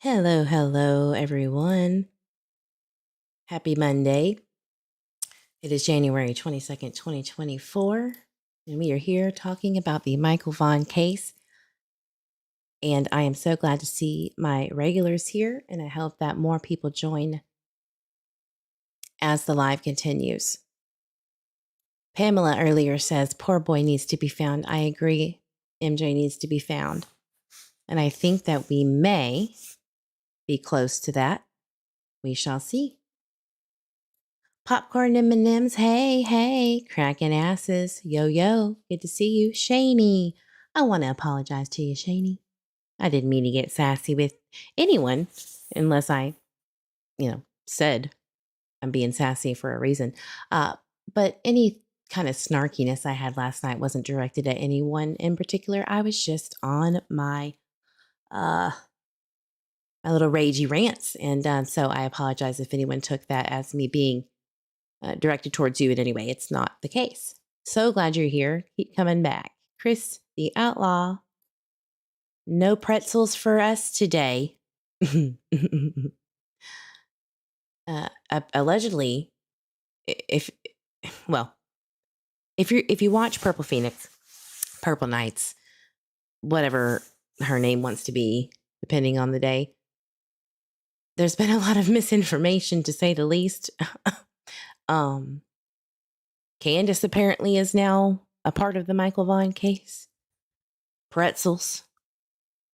Hello, hello, everyone. Happy Monday. It is January 22nd, 2024, and we are here talking about the Michael Vaughan case. And I am so glad to see my regulars here, and I hope that more people join as the live continues. Pamela earlier says, poor boy needs to be found. I agree. MJ needs to be found. And I think that we may be close to that. We shall see. Popcorn M&Ms, hey, cracking asses. Yo, good to see you. Shani, I want to apologize to you, Shani. I didn't mean to get sassy with anyone unless I, said I'm being sassy for a reason. But any kind of snarkiness I had last night wasn't directed at anyone in particular. I was just on my my little ragey rants. And so I apologize if anyone took that as me being directed towards you in any way. It's not the case. So glad you're here. Keep coming back. Chris, the outlaw. No pretzels for us today. Allegedly, if you watch Purple Nights, whatever her name wants to be, depending on the day, there's been a lot of misinformation, to say the least. Candace apparently is now a part of the Michael Vaughan case. Pretzels.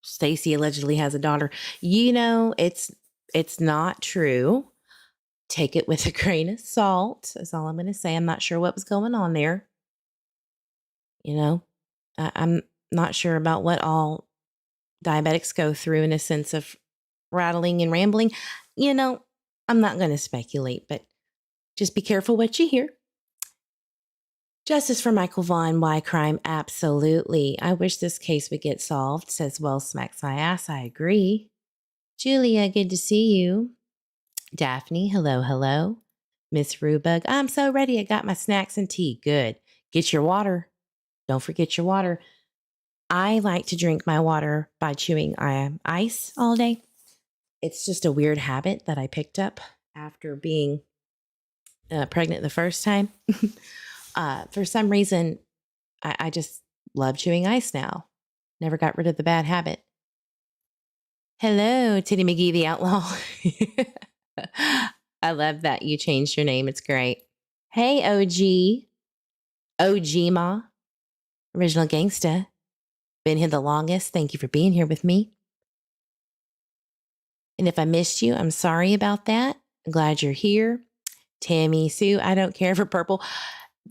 Stacy allegedly has a daughter. It's not true. Take it with a grain of salt. That's all I'm going to say. I'm not sure what was going on there. I'm not sure about what all diabetics go through in a sense of rattling and rambling. I'm not going to speculate, but just be careful what you hear. Justice for Michael Vaughan. Why crime? Absolutely. I wish this case would get solved, says Well Smacks My Ass. I agree. Julia, good to see you. Daphne, hello. Miss Rubug, I'm so ready. I got my snacks and tea. Good. Get your water. Don't forget your water. I like to drink my water by chewing ice all day. It's just a weird habit that I picked up after being pregnant the first time. For some reason, I just love chewing ice now. Never got rid of the bad habit. Hello, Titty McGee, the outlaw. I love that you changed your name. It's great. Hey, OG Ma, original gangsta. Been here the longest. Thank you for being here with me. And if I missed you, I'm sorry about that. I'm glad you're here. Tammy, Sue, I don't care for purple.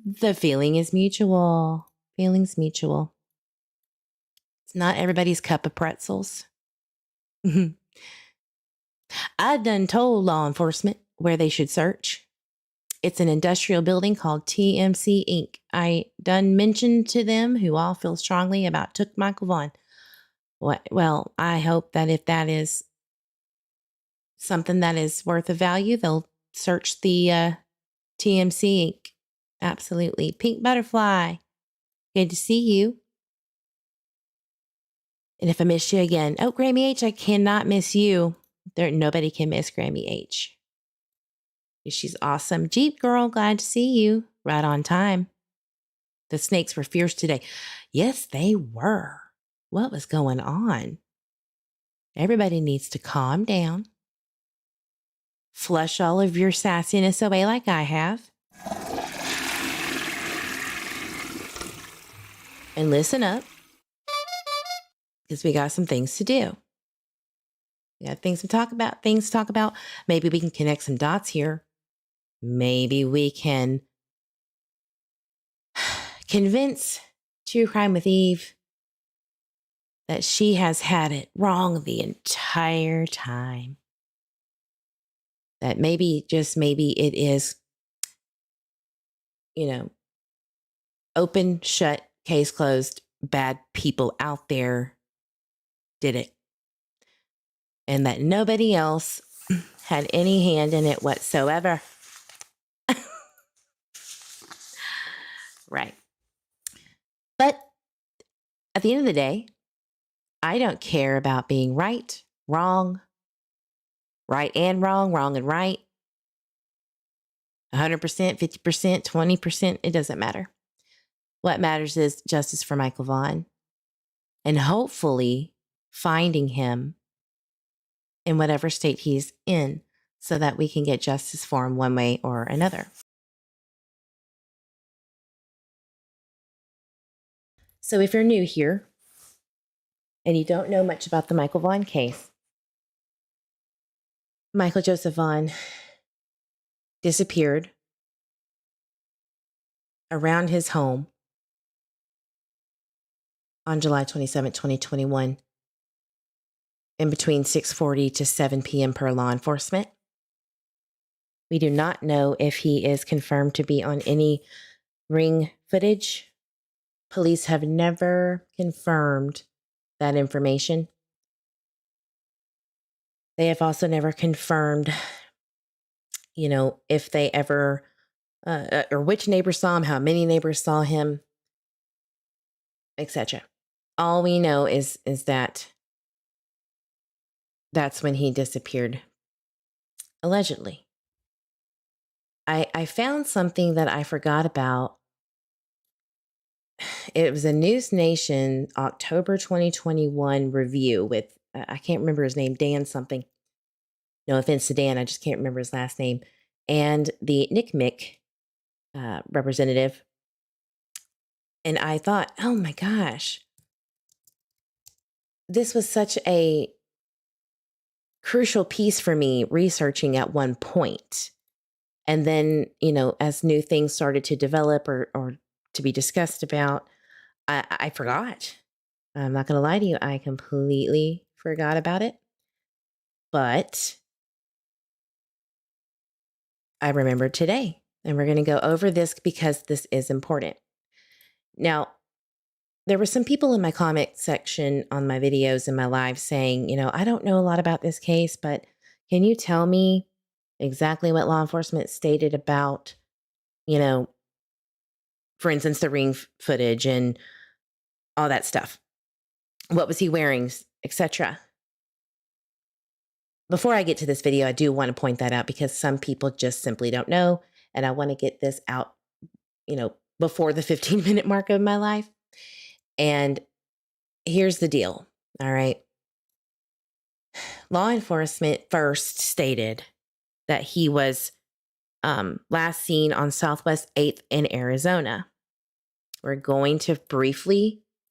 The feeling is mutual. Feelings mutual. It's not everybody's cup of pretzels. I done told law enforcement where they should search. It's an industrial building called TMC Inc. I done mentioned to them who all feel strongly about Took Michael Vaughan. Well, I hope that if that is something that is worth of value, they'll search the TMC Inc. Absolutely. Pink Butterfly, good to see you. And if I missed you again, Grammy H, I cannot miss you. Nobody can miss Grammy H. She's awesome. Jeep Girl, glad to see you. Right on time. The snakes were fierce today. Yes, they were. What was going on? Everybody needs to calm down. Flush all of your sassiness away like I have. And listen up. Because we got some things to do. We got things to talk about. Maybe we can connect some dots here. Maybe we can convince True Crime with Eve that she has had it wrong the entire time. That maybe, just maybe, it is, open, shut, case closed, bad people out there did it. And that nobody else had any hand in it whatsoever. Right. But at the end of the day, I don't care about being right, wrong, right and wrong, wrong and right, 100%, 50%, 20%, it doesn't matter. What matters is justice for Michael Vaughan and hopefully finding him in whatever state he's in so that we can get justice for him one way or another. So if you're new here and you don't know much about the Michael Vaughan case, Michael Joseph Vaughan disappeared around his home on July 27, 2021, in between 6:40 to 7 p.m. per law enforcement. We do not know if he is confirmed to be on any ring footage. Police have never confirmed that information. They have also never confirmed, if they ever, or which neighbors saw him, how many neighbors saw him, etc. All we know is that that's when he disappeared, allegedly. I found something that I forgot about. It was a News Nation October 2021 review with, I can't remember his name, Dan something. No offense to Dan, I just can't remember his last name. And the NCMEC representative. And I thought, oh my gosh, this was such a crucial piece for me researching at one point. And then, as new things started to develop or to be discussed about, I forgot. I'm not going to lie to you. I completely forgot about it. But I remembered today. And we're going to go over this because this is important. Now, there were some people in my comment section on my videos and my live saying, I don't know a lot about this case, but can you tell me exactly what law enforcement stated about, for instance, the ring footage and all that stuff? What was he wearing, etc.? Before I get to this video, I do want to point that out because some people just simply don't know. And I want to get this out, before the 15-minute mark of my life. And here's the deal. All right. Law enforcement first stated that he was last seen on Southwest 8th in Arizona. We're going to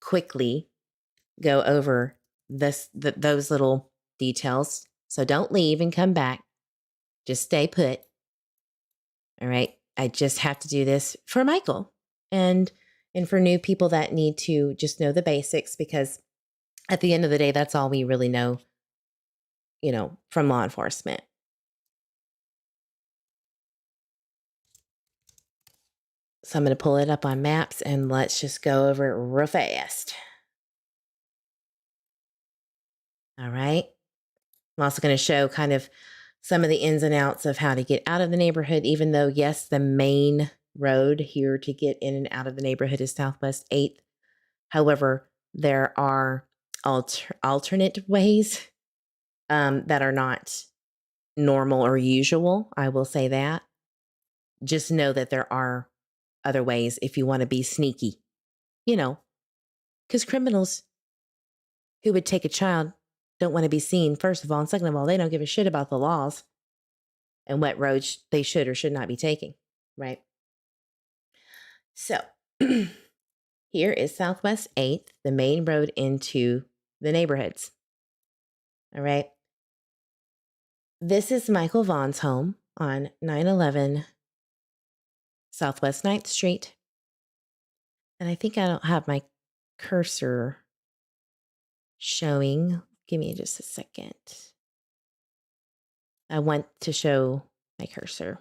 quickly go over those little details. So don't leave and come back. Just stay put. All right. I just have to do this for Michael and for new people that need to just know the basics, because at the end of the day, that's all we really know, from law enforcement. So I'm going to pull it up on maps and let's just go over it real fast. All right. I'm also going to show kind of some of the ins and outs of how to get out of the neighborhood, even though, yes, the main road here to get in and out of the neighborhood is Southwest 8th. However, there are alternate ways that are not normal or usual. I will say that. Just know that there are other ways if you want to be sneaky, because criminals who would take a child don't want to be seen, first of all. And second of all, they don't give a shit about the laws and what roads they should or should not be taking, right? So here is Southwest 8th, the main road into the neighborhoods. All right. This is Michael Vaughan's home on 911 Southwest 9th Street. And I think I don't have my cursor showing. Give me just a second. I want to show my cursor.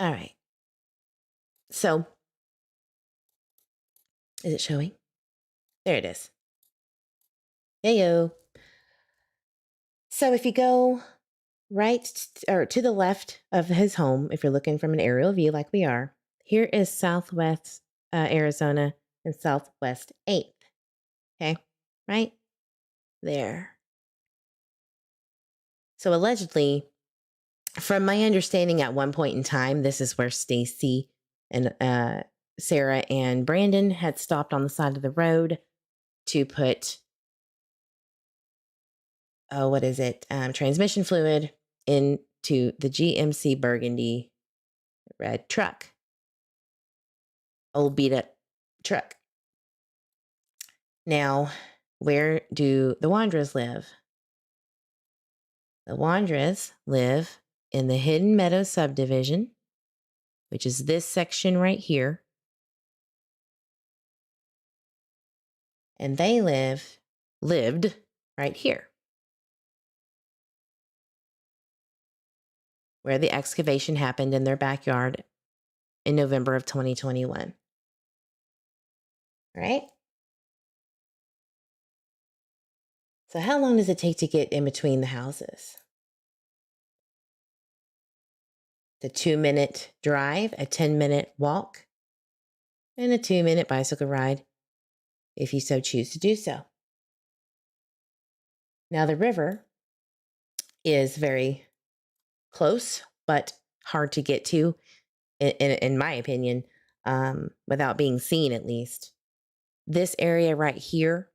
All right. So, is it showing? There it is. Heyo. So if you go right or to the left of his home, if you're looking from an aerial view like we are, here is Southwest Arizona and Southwest 8th. Okay, right there. So allegedly, from my understanding, at one point in time, this is where Stacy and Sarah and Brandon had stopped on the side of the road to put, transmission fluid into the GMC Burgundy red truck. Old beat up truck. Now, where do the Wondras live? The Wondras live in the Hidden Meadow subdivision, which is this section right here. And they lived right here, where the excavation happened in their backyard in November of 2021. Right? So how long does it take to get in between the houses? The 2-minute drive, a 10-minute walk, and a 2-minute bicycle ride, if you so choose to do so. Now, the river is very close, but hard to get to, in my opinion, without being seen at least. This area right here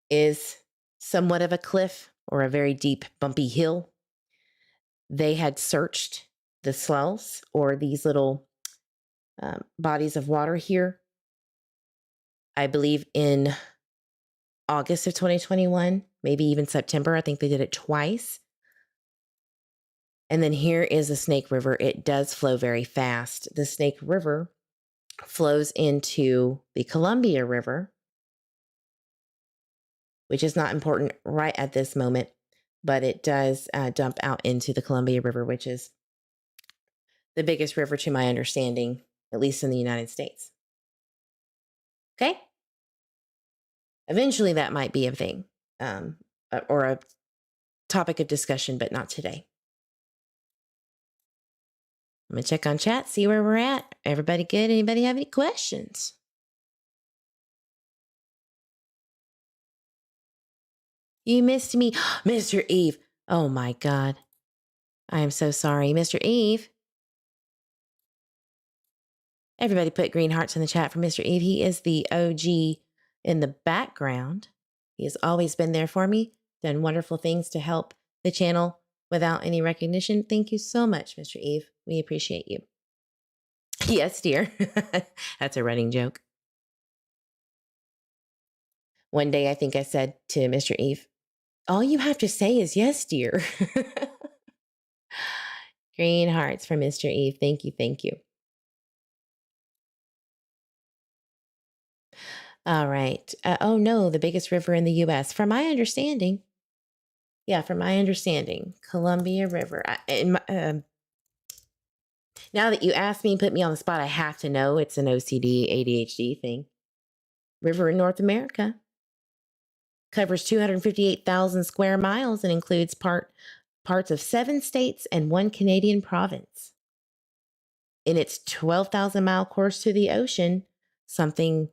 is somewhat of a cliff or a very deep, bumpy hill. They had searched the sloughs, or these little bodies of water here, I believe in August of 2021, maybe even September. I think they did it twice. And then here is the Snake River. It does flow very fast. The Snake River flows into the Columbia River, which is not important right at this moment, but it does dump out into the Columbia River, which is the biggest river to my understanding, at least in the United States. Okay? Eventually that might be a thing, or a topic of discussion, but not today. I'm going to check on chat, see where we're at. Everybody good? Anybody have any questions? You missed me. Mr. Eve. Oh my God. I am so sorry. Mr. Eve. Everybody put green hearts in the chat for Mr. Eve. He is the OG in the background. He has always been there for me, done wonderful things to help the channel without any recognition. Thank you so much, Mr. Eve. We appreciate you. Yes, dear. That's a running joke. One day, I think I said to Mr. Eve, all you have to say is yes, dear. Green hearts for Mr. Eve. Thank you. Thank you. All right. Oh, no, the biggest river in the U.S. From my understanding. Yeah, from my understanding, Columbia River. Now that you asked me, put me on the spot, I have to know. It's an OCD, ADHD thing. River in North America. Covers 258,000 square miles and includes parts of 7 states and 1 Canadian province. In its 12,000-mile course to the ocean, something.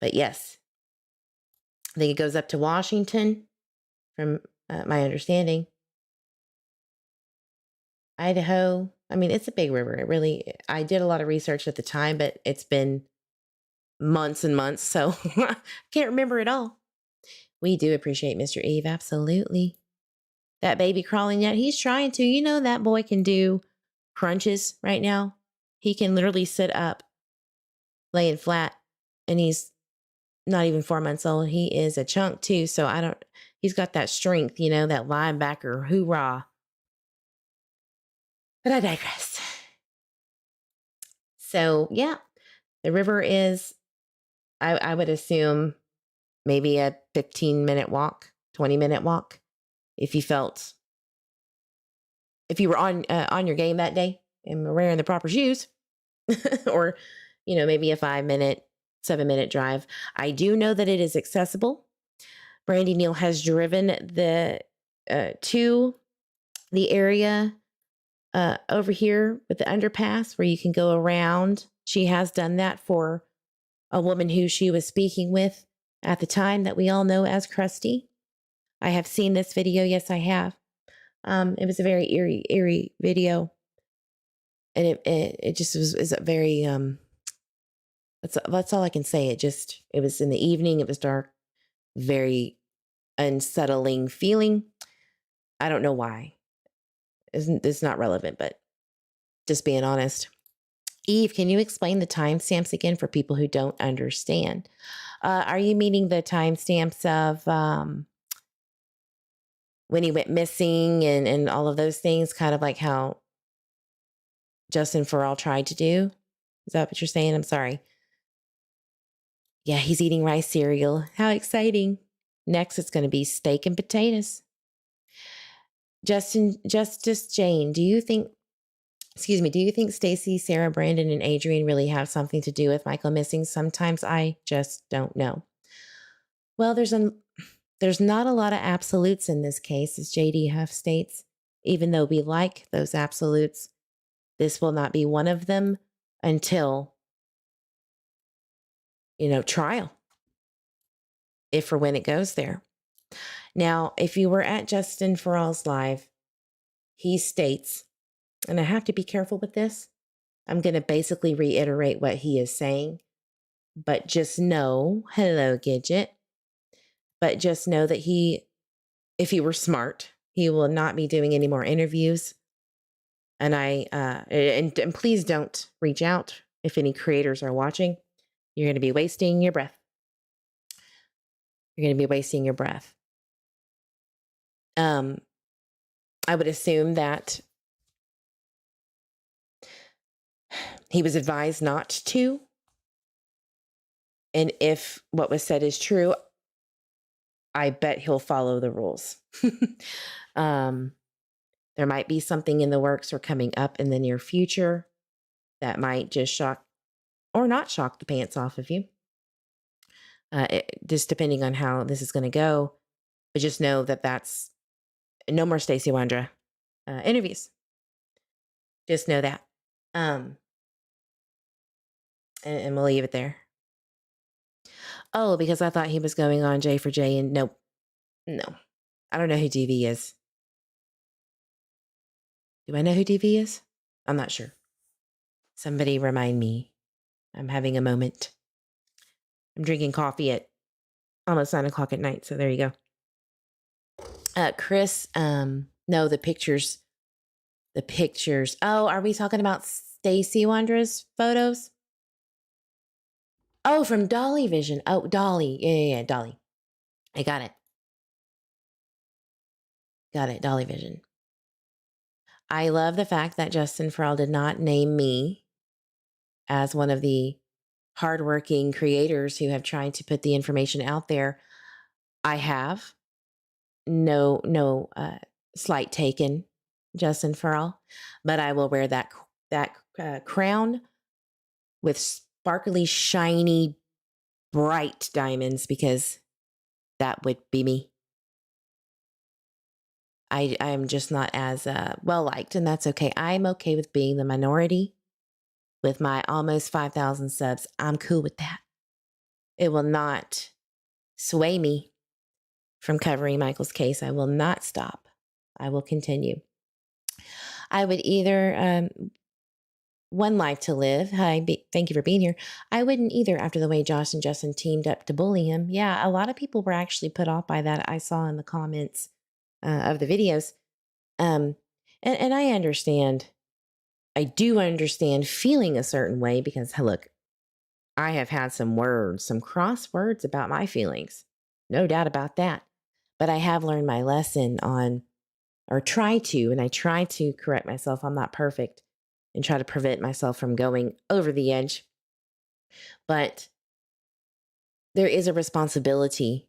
But yes, I think it goes up to Washington, from my understanding. Idaho. I mean, it's a big river. I did a lot of research at the time, but it's been months and months, so I can't remember it all. We do appreciate Mr. Eve, absolutely. That baby crawling yet, he's trying to. You know, that boy can do crunches right now. He can literally sit up, laying flat, and he's not even 4 months old. He is a chunk too, so he's got that strength, you know, that linebacker, hoorah. But I digress. So, yeah, the river is, I would assume, maybe a 15-minute walk, 20-minute walk, if you were on your game that day and were wearing the proper shoes, or, you know, maybe a 5-minute, 7-minute drive. I do know that it is accessible. Brandy Neal has driven to the area over here with the underpass where you can go around. She has done that for a woman who she was speaking with at the time that we all know as Krusty. I have seen this video. Yes, I have. It was a very eerie video. And it just is a very, that's all I can say. It was in the evening. It was dark, very unsettling feeling. I don't know why. It's not relevant, but just being honest. Eve, can you explain the timestamps again for people who don't understand? Are you meaning the timestamps of when he went missing and all of those things, kind of like how Justin Farrell tried to do? Is that what you're saying? I'm sorry. Yeah, he's eating rice cereal. How exciting. Next, it's going to be steak and potatoes. Justice Jane, do you think Stacy, Sarah, Brandon, and Adrian really have something to do with Michael missing? Sometimes I just don't know. Well, there's not a lot of absolutes in this case, as JD Huff states. Even though we like those absolutes, this will not be one of them until, trial, if or when it goes there. Now, if you were at Justin Farrell's live, he states, and I have to be careful with this, I'm going to basically reiterate what he is saying, but just know, hello, Gidget, but just know that if he were smart, he will not be doing any more interviews. And and please don't reach out if any creators are watching. You're going to be wasting your breath. You're going to be wasting your breath. I would assume that he was advised not to. And if what was said is true, I bet he'll follow the rules. There might be something in the works or coming up in the near future that might just shock or not shock the pants off of you. Just depending on how this is going to go. But just know that that's no more Stacey Wondra interviews. Just know that. And we'll leave it there. Oh, because I thought he was going on J for J, and nope. No. I don't know who DV is. Do I know who DV is? I'm not sure. Somebody remind me. I'm having a moment. I'm drinking coffee at almost 9 o'clock at night, so there you go. Chris, no, the pictures. Oh, are we talking about Stacey Wondra's photos? Oh, from Dolly Vision. Oh, Dolly. Yeah, Dolly. I got it. Dolly Vision. I love the fact that Justin Farrell did not name me as one of the hardworking creators who have tried to put the information out there. I have no slight taken, Justin Farrell, but I will wear that crown with sparkly, shiny, bright diamonds because that would be me. I am just not as well liked, and that's okay. I'm okay with being the minority. With my almost 5,000 subs, I'm cool with that. It will not sway me from covering Michael's case. I will not stop. I will continue. I would either, one life to live. Hi, thank you for being here. I wouldn't either after the way Josh and Justin teamed up to bully him. Yeah, a lot of people were actually put off by that. I saw in the comments of the videos. And I understand. I do understand feeling a certain way because, look, I have had some cross words about my feelings. No doubt about that. But I have learned my lesson and I try to correct myself. I'm not perfect and try to prevent myself from going over the edge. But there is a responsibility,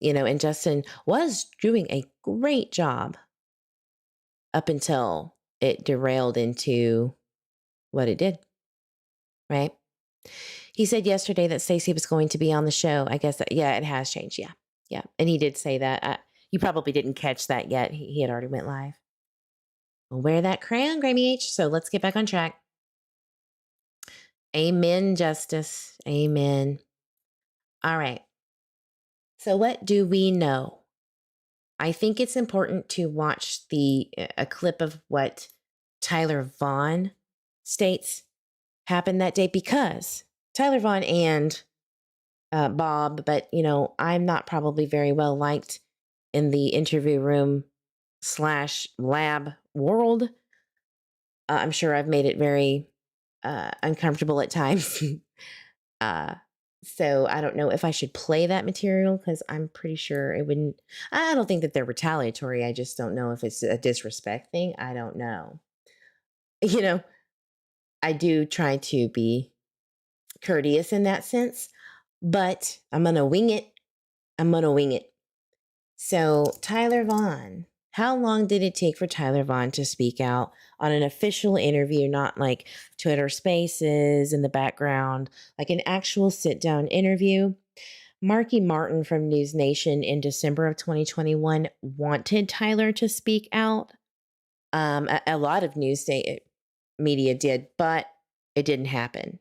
and Justin was doing a great job up until it derailed into what it did, right? He said yesterday that Stacey was going to be on the show. I guess yeah, it has changed. Yeah. And he did say that. You probably didn't catch that yet. He had already went live. We'll wear that crown, Grammy H. So let's get back on track. Amen, Justice. Amen. All right. So what do we know? I think it's important to watch a clip of what Tyler Vaughan states happened that day, because Tyler Vaughan and Bob, but I'm not probably very well liked in the interview room / lab world. I'm sure I've made it very uncomfortable at times. So I don't know if I should play that material, because I'm pretty sure it wouldn't. I don't think that they're retaliatory. I just don't know if it's a disrespect thing. I don't know. I do try to be courteous in that sense, but I'm going to wing it. So Tyler Vaughan, how long did it take for Tyler Vaughan to speak out on an official interview, not like Twitter Spaces in the background, like an actual sit-down interview? Marky Martin from News Nation in December of 2021 wanted Tyler to speak out. A lot of media did, but it didn't happen.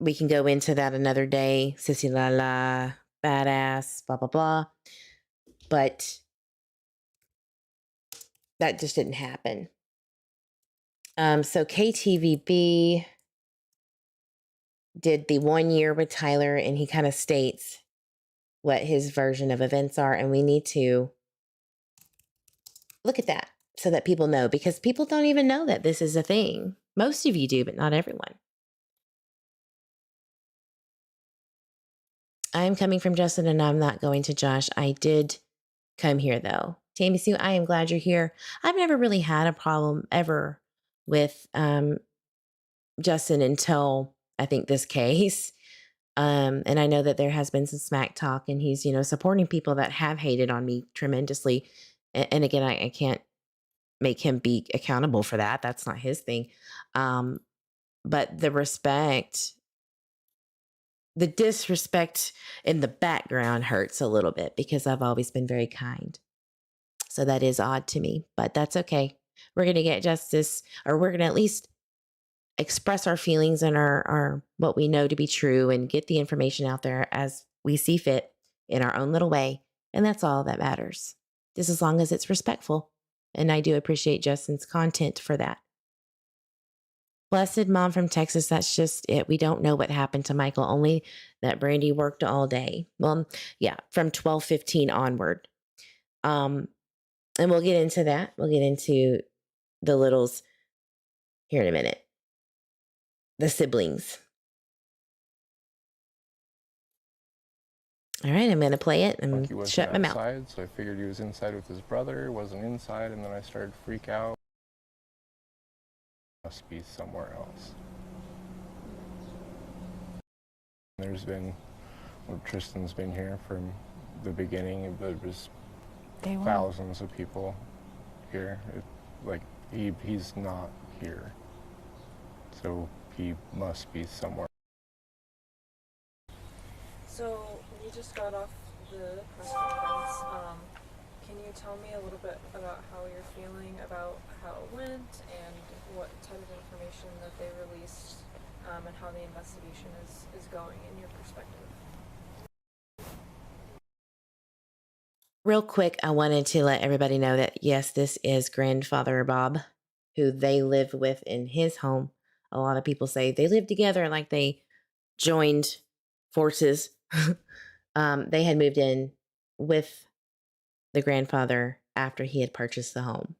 We can go into that another day. Sissy la la, badass, blah, blah, blah. But that just didn't happen. So KTVB did the 1 year with Tyler, and he kind of states what his version of events are. And we need to look at that so that people know, because people don't even know that this is a thing. Most of you do, but not everyone. I'm coming from Justin, and I'm not going to Josh. I did come here, though. Tammy Sue, I am glad you're here. I've never really had a problem ever with Justin until I think this case. And I know that there has been some smack talk, and he's, supporting people that have hated on me tremendously. And again, I can't make him be accountable for that. That's not his thing. But the disrespect in the background hurts a little bit, because I've always been very kind. So that is odd to me, but that's okay. We're going to get justice, or we're going to at least express our feelings and our what we know to be true, and get the information out there as we see fit in our own little way. And that's all that matters, just as long as it's respectful. And I do appreciate Justin's content for that. Blessed Mom from Texas, that's just it. We don't know what happened to Michael, only that Brandy worked all day. Well, yeah, from 12:15 onward. And we'll get into that. We'll get into the littles here in a minute. The siblings. All right, I'm going to play it and shut my mouth. So I figured he was inside with his brother, wasn't inside, and then I started to freak out. Must be somewhere else. Tristan's been here from the beginning. There was thousands of people here. He's not here. So he must be somewhere. So we just got off the press conference. Can you tell me a little bit about how you're feeling about how it went, and what type of information that they released, and how the investigation is going in your perspective? Real quick, I wanted to let everybody know that, yes, this is grandfather Bob, who they live with in his home. A lot of people say they live together like they joined forces. They had moved in with the grandfather after he had purchased the home.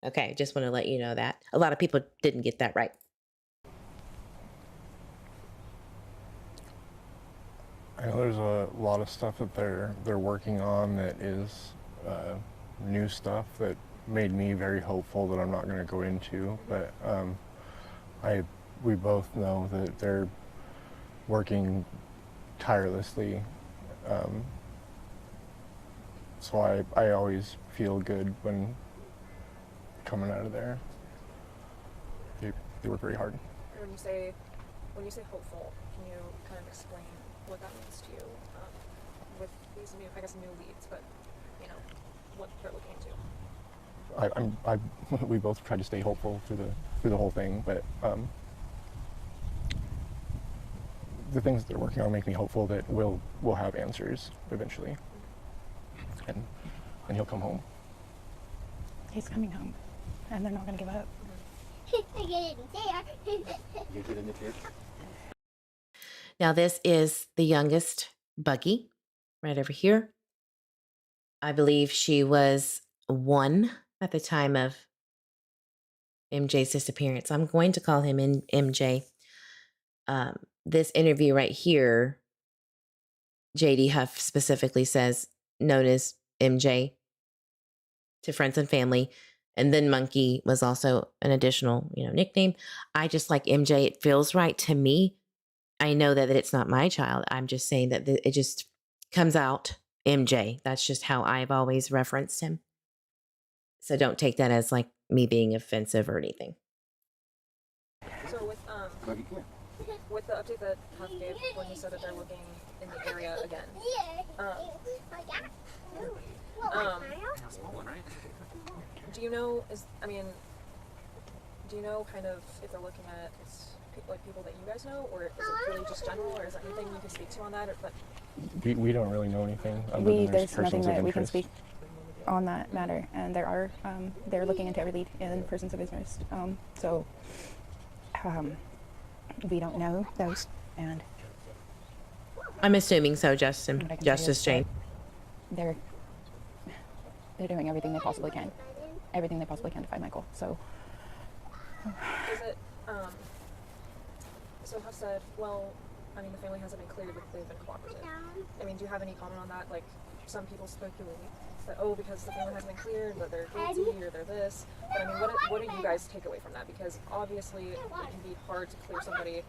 Okay, just want to let you know that. A lot of people didn't get that right. I know there's a lot of stuff that they're working on that is new stuff that made me very hopeful, that I'm not going to go into. But we both know that they're working tirelessly. So I always feel good when coming out of there. They work very hard. When you say hopeful, can you kind of explain what that means to you, with these new leads, but what they're looking into? we both tried to stay hopeful through the whole thing, but the things that they're working on make me hopeful that we'll have answers eventually, and he'll come home. He's coming home, and they're not going to give up. Now, this is the youngest, Buggy, right over here. I believe she was 1 at the time of MJ's disappearance. I'm going to call him MJ. This interview right here, JD Huff specifically says, known as MJ to friends and family. And then Monkey was also an additional, nickname. I just like MJ. It feels right to me. I know that it's not my child. I'm just saying that it just comes out MJ. That's just how I've always referenced him. So don't take that as like me being offensive or anything. So with the update that Huff gave when he said that they're looking in the area again, do you know kind of if they're looking at people that you guys know, or is it really just general, or is there anything you can speak to on that? Or We don't really know anything. There's nothing that we can speak on that matter, and they're looking into every lead in persons of interest. We don't know those, and I'm assuming so, Justice Jane. They're doing everything they possibly can to find Michael. So is it so Huff said, well, the family hasn't been cleared, but they've been cooperative. Do you have any comment on that? Like, some people speculate that, because the family hasn't been cleared, that they're guilty or they're this. But what do you guys take away from that? Because obviously it can be hard to clear somebody,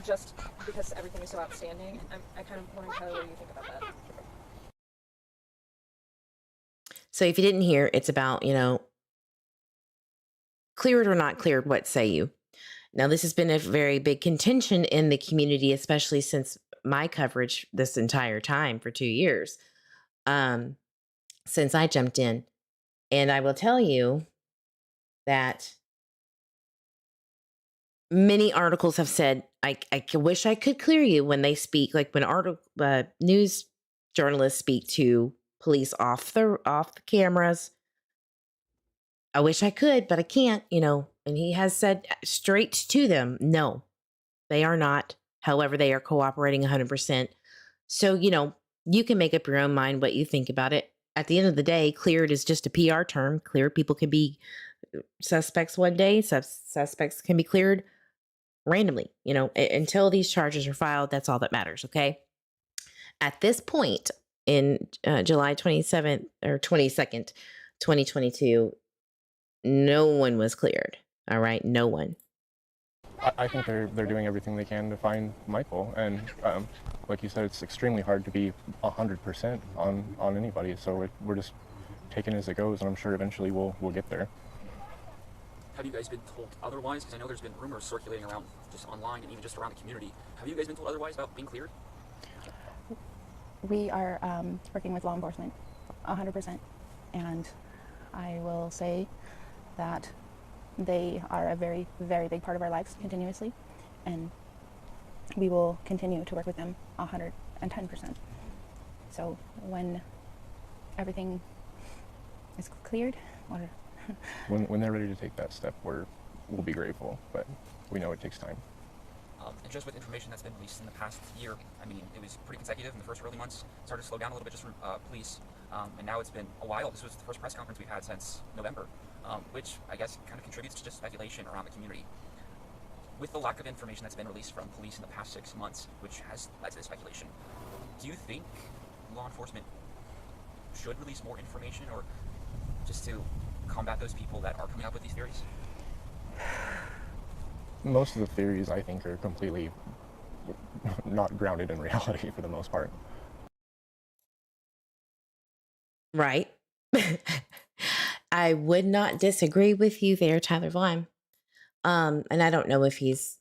just because everything is so outstanding. I kind of want to know what you think about that. So if you didn't hear, it's about, cleared or not cleared, what say you? Now, this has been a very big contention in the community, especially since my coverage this entire time for 2 years, since I jumped in. And I will tell you that many articles have said, I wish I could clear you when they speak, like when news journalists speak to police off the cameras. I wish I could, but I can't, and he has said straight to them, no, they are not. However, they are cooperating 100%. So, you can make up your own mind what you think about it. At the end of the day, cleared is just a PR term. Cleared people can be suspects one day. Suspects can be cleared randomly, until these charges are filed. That's all that matters. Okay. At this point in July 27th or 22nd, 2022, no one was cleared. All right. No one. I think they're doing everything they can to find Michael, and like you said, it's extremely hard to be 100% on anybody. So we're just taking it as it goes, and I'm sure eventually we'll get there. Have you guys been told otherwise? Because I know there's been rumors circulating around just online and even just around the community. Have you guys been told otherwise about being cleared? we are working with law enforcement 100%, and I will say that they are a very, very big part of our lives continuously, and we will continue to work with them 110%. So when everything is cleared, or when they're ready to take that step, we'll be grateful, but we know it takes time. And just with information that's been released in the past year, I mean, it was pretty consecutive in the first early months. It started to slow down a little bit just from police, and now it's been a while. This was the first press conference we've had since November, which I guess kind of contributes to just speculation around the community. With the lack of information that's been released from police in the past 6 months, which has led to this speculation, do you think law enforcement should release more information, or just to combat those people that are coming up with these theories? Most of the theories, I think, are completely not grounded in reality for the most part. Right. I would not disagree with you there, Tyler Vaughan. And I don't know if he's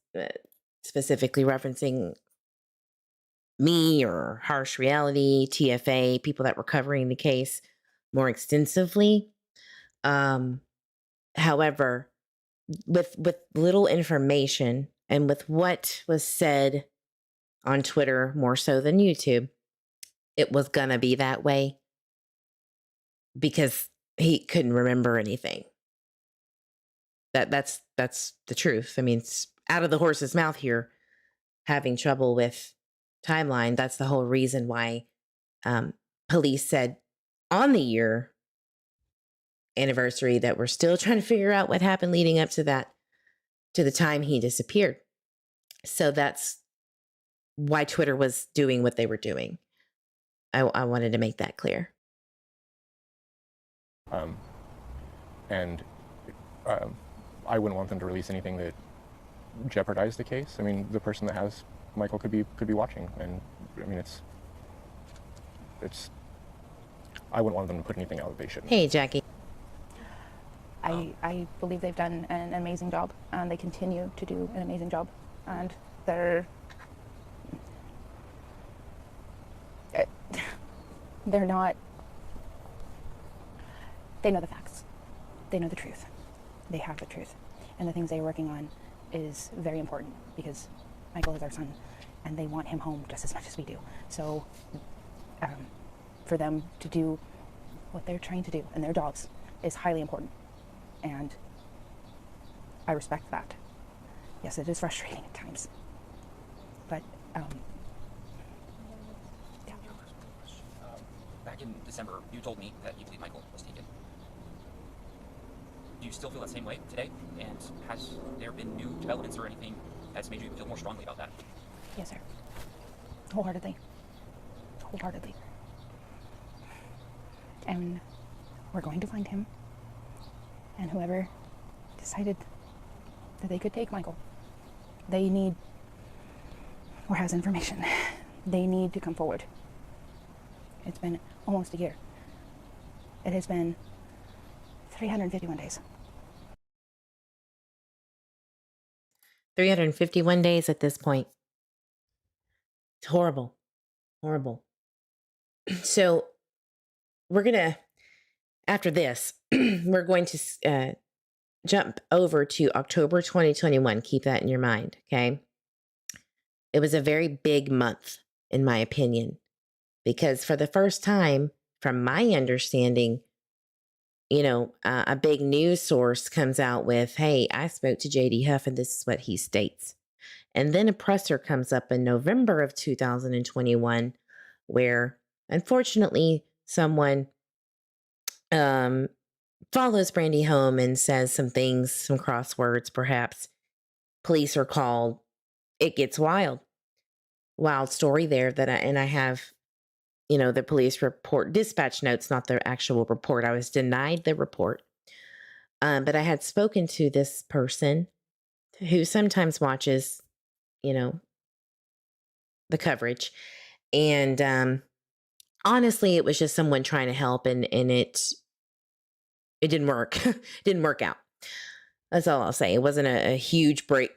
specifically referencing me or Harsh Reality, TFA, people that were covering the case more extensively. However, with little information and with what was said on Twitter more so than YouTube, it was gonna be that way because he couldn't remember anything. That's the truth. I mean, it's out of the horse's mouth here, having trouble with timeline. That's the whole reason why police said on the year anniversary that we're still trying to figure out what happened leading up to that, to the time he disappeared. So that's why Twitter was doing what they were doing. I wanted to make that clear. And I wouldn't want them to release anything that jeopardized the case. I mean, the person that has Michael could be watching, and I mean, it's. I wouldn't want them to put anything out that they shouldn't. Hey, Jackie. I believe they've done an amazing job, and they continue to do an amazing job, and they're not. They know the facts. They know the truth. They have the truth, and the things they're working on is very important because Michael is our son, and they want him home just as much as we do. So, for them to do what they're trying to do and their jobs is highly important, and I respect that. Yes, it is frustrating at times, but Back in December, you told me that you believe Michael was taken. Do you still feel that same way today? And has there been new developments or anything that's made you feel more strongly about that? yes, sir. Wholeheartedly. Wholeheartedly. And we're going to find him. And whoever decided that they could take Michael, they need, or has information, they need to come forward. It's been almost a year. It has been 351 days. 351 days at this point. It's horrible. Horrible. So we're going to, after this, we're going to jump over to October 2021. Keep that in your mind, okay? It was a very big month, in my opinion, because for the first time, from my understanding, a big news source comes out with, hey, I spoke to JD Huff and this is what he states. And then a presser comes up in November of 2021 where, unfortunately, someone follows Brandy home and says some things, some crosswords, perhaps. Police are called. It gets wild. Wild story there I have, the police report, dispatch notes, not the actual report. I was denied the report. But I had spoken to this person who sometimes watches, the coverage. And honestly, it was just someone trying to help, and it didn't work. It didn't work out. That's all I'll say. It wasn't a huge break.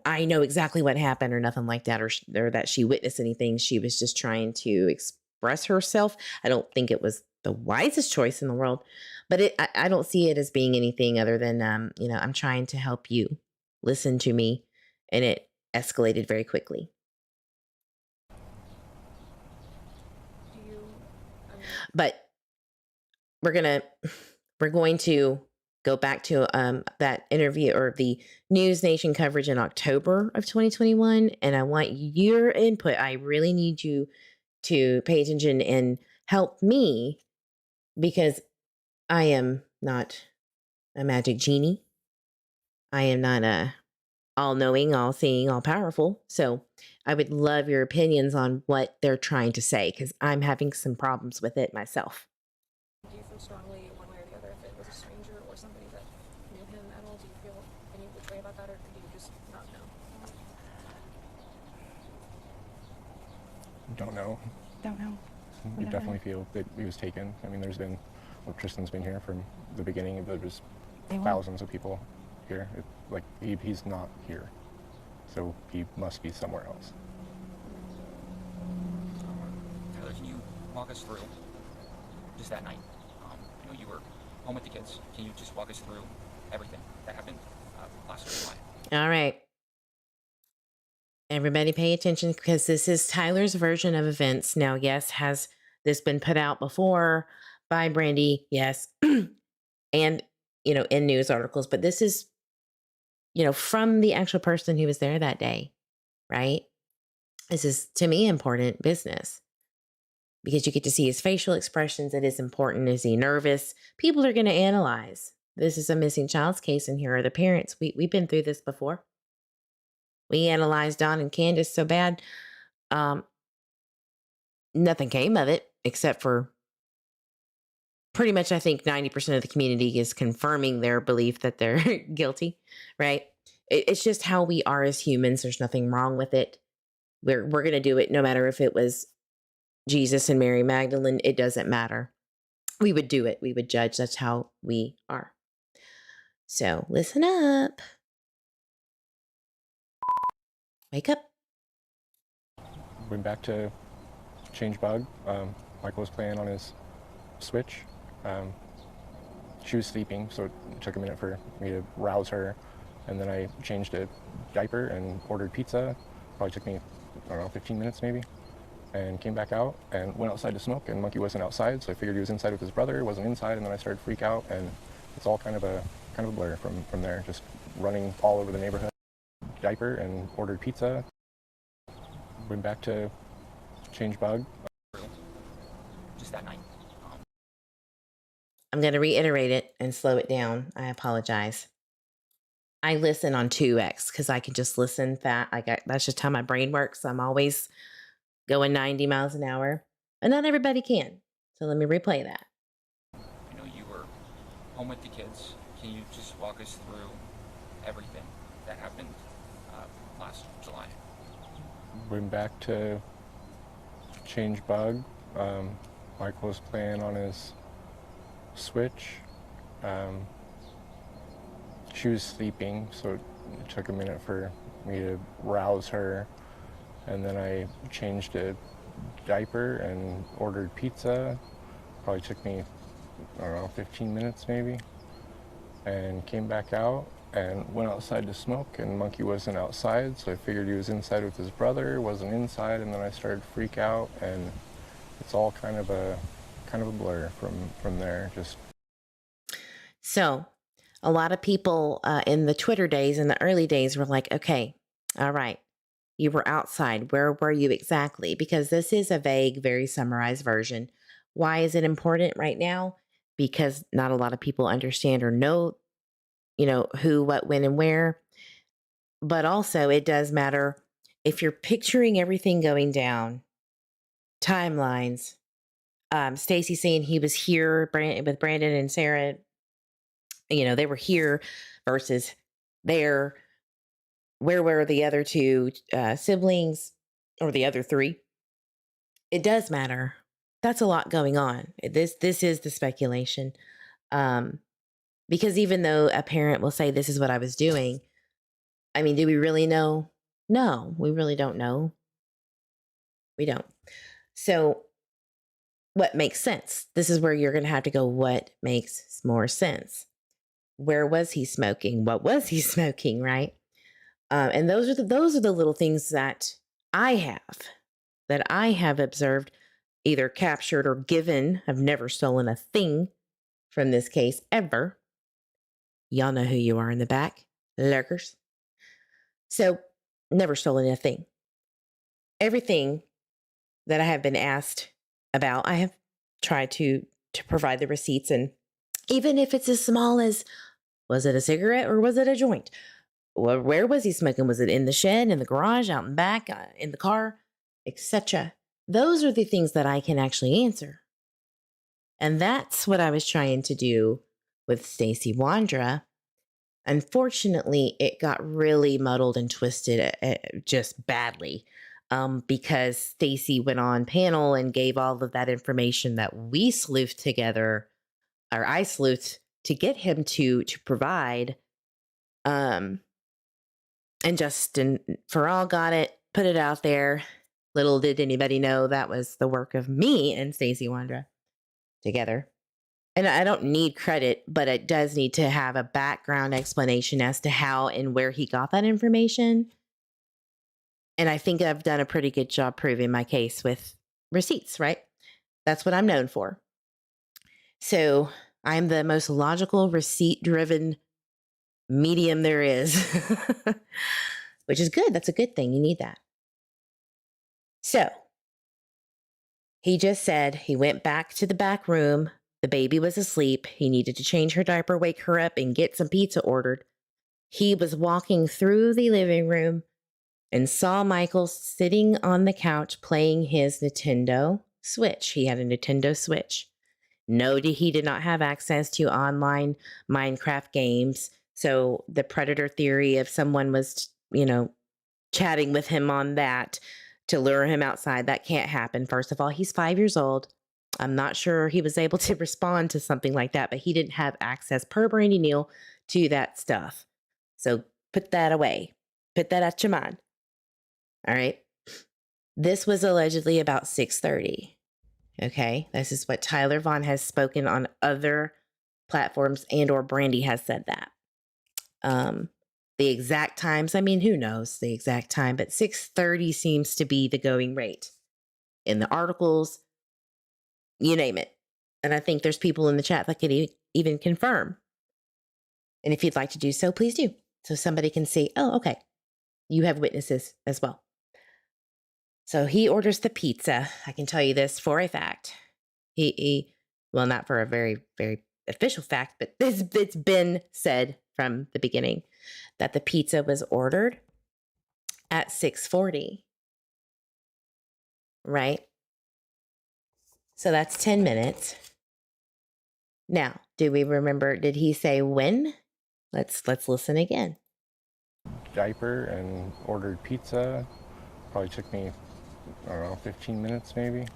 I know exactly what happened or nothing like that, or that she witnessed anything. She was just trying to express herself. I don't think it was the wisest choice in the world, but I don't see it as being anything other than, I'm trying to help you listen to me, and it escalated very quickly. But we're going to go back to that interview or the News Nation coverage in October of 2021, and I want your input. I really need you to pay attention and help me, because I am not a magic genie. I am not a all-knowing, all-seeing, all-powerful. So I would love your opinions on what they're trying to say, because I'm having some problems with it myself. Do you feel strongly one way or the other if it was a stranger or somebody that knew him at all? Do you feel any which way about that, or do you just not know? Don't know. Don't know. We definitely feel that he was taken. I mean, Tristan's been here from the beginning. There's thousands of people here. He's not here, so he must be somewhere else. Tyler, can you walk us through just that night? You were home with the kids. Can you just walk us through everything that happened last July? All right. Everybody pay attention because this is Tyler's version of events. Now, yes, has this been put out before by Brandy? Yes. And, in news articles, but this is, from the actual person who was there that day, right? This is, to me, important business because you get to see his facial expressions. It is important. Is he nervous? People are going to analyze. This is a missing child's case, and here are the parents. We've been through this before. We analyzed Don and Candace so bad. Nothing came of it except for pretty much, I think 90% of the community is confirming their belief that they're guilty, right? It's just how we are as humans. There's nothing wrong with it. We're going to do it no matter if it was Jesus and Mary Magdalene. It doesn't matter. We would do it. We would judge. That's how we are. So listen up. Wake up. Went back to change bug. Michael was playing on his Switch. She was sleeping, so it took a minute for me to rouse her. And then I changed a diaper and ordered pizza. Probably took me, 15 minutes maybe. And came back out and went outside to smoke, and Monkey wasn't outside, so I figured he was inside with his brother, wasn't inside, and then I started to freak out, and it's all kind of a blur from there, just running all over the neighborhood. Diaper and ordered pizza. Went back to change bug. Just that night. I'm going to reiterate it and slow it down. I apologize. I listen on 2x because I can just listen that's just how my brain works. I'm always going 90 miles an hour, and not everybody can. So let me replay that. I know you were home with the kids. Can you just walk us through everything that happened last July? Went back to change bug. Michael was playing on his Switch. She was sleeping, so it took a minute for me to rouse her. And then I changed a diaper and ordered pizza. Probably took me, 15 minutes maybe. And came back out and went outside to smoke, and Monkey wasn't outside, so I figured he was inside with his brother, wasn't inside, and then I started to freak out, and it's all kind of a blur from there. Just So a lot of people in the Twitter days, in the early days, were like, okay, all right, you were outside. Where were you exactly? Because this is a vague, very summarized version. Why is it important right now? Because not a lot of people understand or know, who, what, when, and where. But also it does matter if you're picturing everything going down, timelines, Stacy saying he was here with Brandon and Sarah, they were here versus there. Where were the other two siblings or the other three? It does matter. That's a lot going on. This is the speculation. Because even though a parent will say, this is what I was doing, I mean, do we really know? No, we really don't know. We don't. So what makes sense? This is where you're going to have to go, what makes more sense? Where was he smoking? What was he smoking, right? And those are the little things that I have observed, either captured or given. I've never stolen a thing from this case ever. Y'all know who you are in the back, lurkers. So never stolen a thing. Everything that I have been asked about, I have tried to provide the receipts. And even if it's as small as, was it a cigarette or was it a joint? Where was he smoking? Was it in the shed, in the garage, out and back, in the car, etc.? Those are the things that I can actually answer. And that's what I was trying to do with Stacy Wondra. Unfortunately, it got really muddled and twisted just badly because Stacy went on panel and gave all of that information that we sleuthed together, or I sleuthed to get him to provide. And Justin for all got it, put it out there. Little did anybody know that was the work of me and Stacy Wondra together. and I don't need credit, but it does need to have a background explanation as to how and where he got that information. And I think I've done a pretty good job proving my case with receipts, right? That's what I'm known for. So I'm the most logical, receipt-driven medium there is, which is good. That's a good thing. You need that. So he just said he went back to the back room. The baby was asleep. He needed to change her diaper, wake her up, and get some pizza ordered. He was walking through the living room and saw Michael sitting on the couch playing his Nintendo Switch. He had a Nintendo Switch. No, he did not have access to online Minecraft games. So the predator theory of someone was, chatting with him on that to lure him outside, that can't happen. First of all, he's 5 years old. I'm not sure he was able to respond to something like that, but he didn't have access, per Brandy Neal, to that stuff. So put that away. Put that out your mind. All right. This was allegedly about 6:30. Okay. This is what Tyler Vaughan has spoken on other platforms, and or Brandy has said that. The exact times, who knows the exact time, but 6:30 seems to be the going rate in the articles, you name it. And I think there's people in the chat that could even confirm. And if you'd like to do so, please do. So somebody can see, oh, okay, you have witnesses as well. So he orders the pizza. I can tell you this for a fact. Well, not for a very, very official fact, but it's been said from the beginning that the pizza was ordered at 6:40. Right? So that's 10 minutes. Now, do we remember, did he say when? Let's listen again. Diaper and ordered pizza. Probably took me, 15 minutes maybe.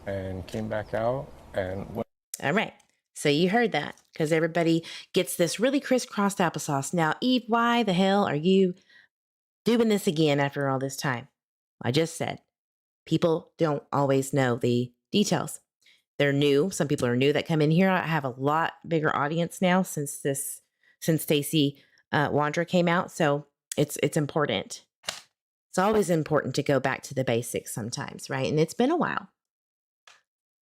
And came back out and went. All right. So you heard that, because everybody gets this really crisscrossed applesauce. Now, Eve, why the hell are you doing this again after all this time? I just said, people don't always know the details. They're new. Some people are new that come in here. I have a lot bigger audience now since Stacey Wondra came out. So it's important. It's always important to go back to the basics sometimes, right? And it's been a while.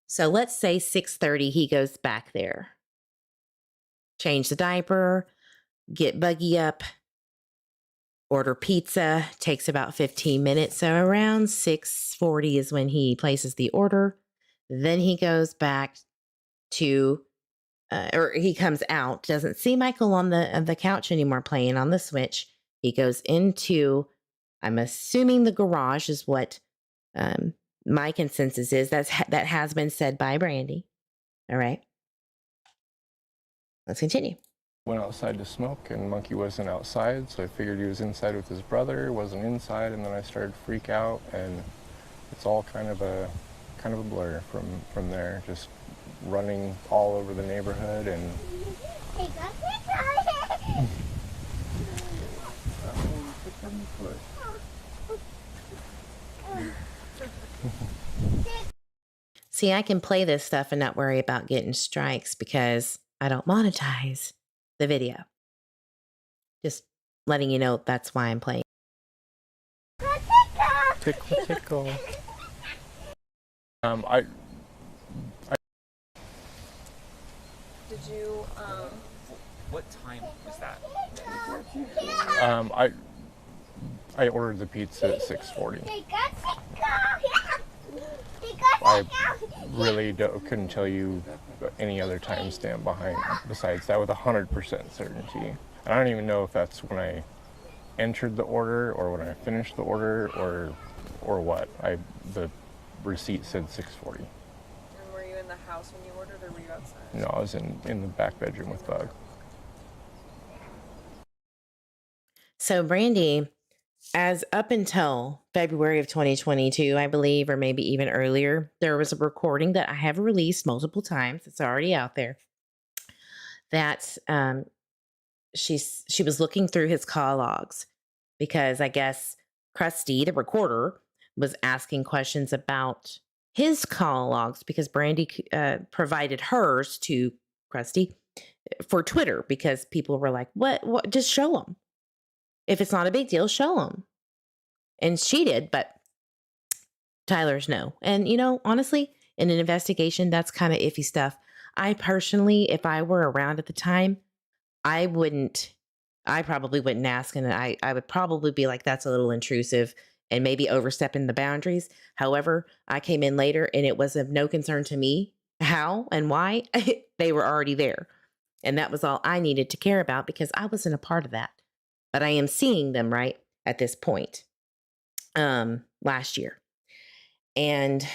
So let's say 6:30, he goes back there. Change the diaper, get Buggy up, order pizza, takes about 15 minutes. So around 6:40 is when he places the order. Then he goes back to, or he comes out, doesn't see Michael on the couch anymore playing on the Switch. He goes into, I'm assuming the garage is what my consensus is. That has been said by Brandy. All right. Let's continue. Went outside to smoke, and Monkey wasn't outside, so I figured he was inside with his brother, wasn't inside, and then I started to freak out, and it's all kind of a blur from there, just running all over the neighborhood and See, I can play this stuff and not worry about getting strikes because I don't monetize the video. Just letting you know that's why I'm playing. tickle. Did you, What time was that? I ordered the pizza at 6:40. I really couldn't tell you any other timestamp besides that with 100% certainty. And I don't even know if that's when I entered the order or when I finished the order or what. The receipt said 6:40. and were you in the house when you ordered, or were you outside? No, I was in the back bedroom with Bug. So Brandy, as up until February of 2022, I believe, or maybe even earlier, there was a recording that I have released multiple times. It's already out there. That she was looking through his call logs because I guess Krusty, the recorder, was asking questions about his call logs because Brandy provided hers to Krusty for Twitter because people were like, what? Just show them. If it's not a big deal, show them. And she did, but Tyler's no. And, honestly, in an investigation, that's kind of iffy stuff. I personally, if I were around at the time, I probably wouldn't ask. And I would probably be like, that's a little intrusive and maybe overstepping the boundaries. However, I came in later and it was of no concern to me how and why they were already there. And that was all I needed to care about because I wasn't a part of that. But I am seeing them right at this point last year. And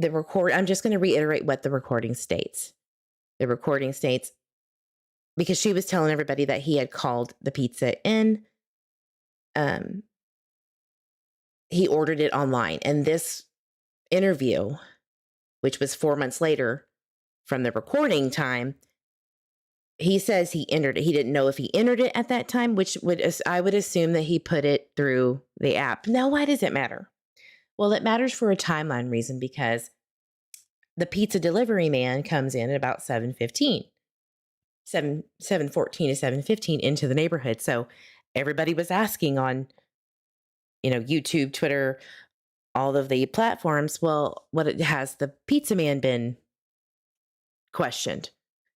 I'm just going to reiterate what the recording states. The recording states, because she was telling everybody that he had called the pizza in. He ordered it online. And this interview, which was 4 months later from the recording time, he says he entered it. He didn't know if he entered it at that time, I would assume that he put it through the app. Now, why does it matter? Well, it matters for a timeline reason because the pizza delivery man comes in at about 7:14 to 7:15 into the neighborhood. So everybody was asking on, YouTube, Twitter, all of the platforms, well, has the pizza man been questioned?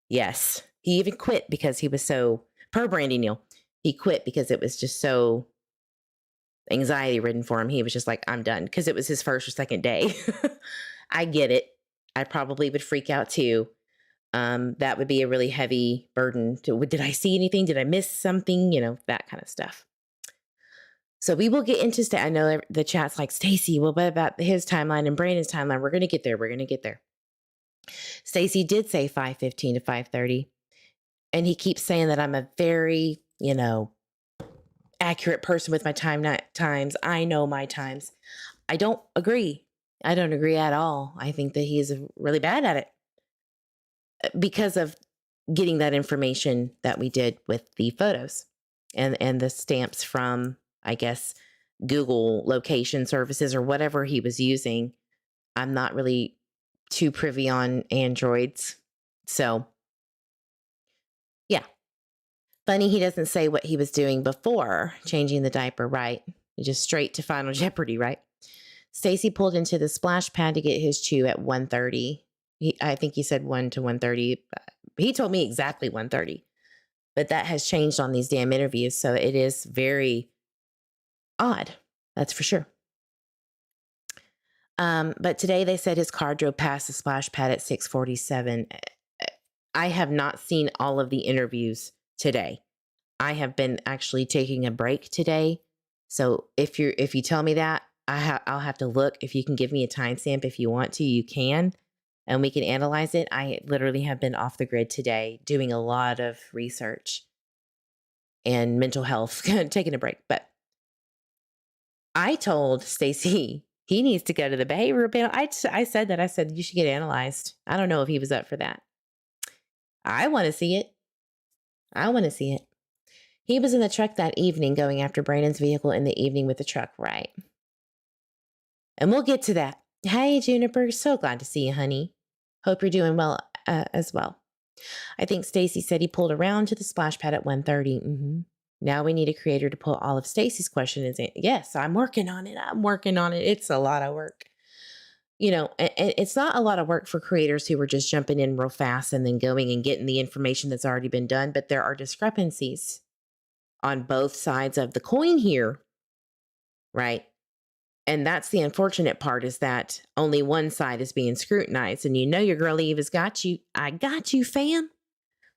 Yes. He even quit because he was so, per Brandy Neal, he quit because it was just so anxiety ridden for him. He was just like, I'm done, because it was his first or second day. I get it. I probably would freak out too. That would be a really heavy burden did I see anything? Did I miss something? That kind of stuff. So we will get into, I know the chat's like, Stacy, well, what about his timeline and Brandon's timeline? We're going to get there. Stacy did say 5:15 to 5:30. And he keeps saying that I'm a very, accurate person with my times. I know my times. I don't agree. I don't agree at all. I think that he is really bad at it because of getting that information that we did with the photos and the stamps from, I guess, Google location services or whatever he was using. I'm not really too privy on Androids. So, yeah. Funny he doesn't say what he was doing before changing the diaper, right? Just straight to Final Jeopardy, right? Stacy pulled into the splash pad to get his chew at 1:30. I think he said 1 to 1:30. He told me exactly 1:30. But that has changed on these damn interviews, so it is very odd. That's for sure. But today they said his car drove past the splash pad at 6:47. I have not seen all of the interviews today. I have been actually taking a break today. So if you tell me that, I'll have to look. If you can give me a timestamp if you want to, you can, and we can analyze it. I literally have been off the grid today doing a lot of research and mental health, taking a break. But I told Stacy he needs to go to the behavioral panel. I said that. I said, you should get analyzed. I don't know if he was up for that. I want to see it. He was in the truck that evening going after Brandon's vehicle in the evening with the truck, right? And we'll get to that. Hey, Juniper. So glad to see you, honey. Hope you're doing well as well. I think Stacy said he pulled around to the splash pad at 1:30. Mm-hmm. Now we need a creator to put all of Stacy's questions in. Yes, I'm working on it. It's a lot of work. And it's not a lot of work for creators who are just jumping in real fast and then going and getting the information that's already been done. But there are discrepancies on both sides of the coin here, right? And that's the unfortunate part, is that only one side is being scrutinized. And your girl Eve has got you. I got you, fam.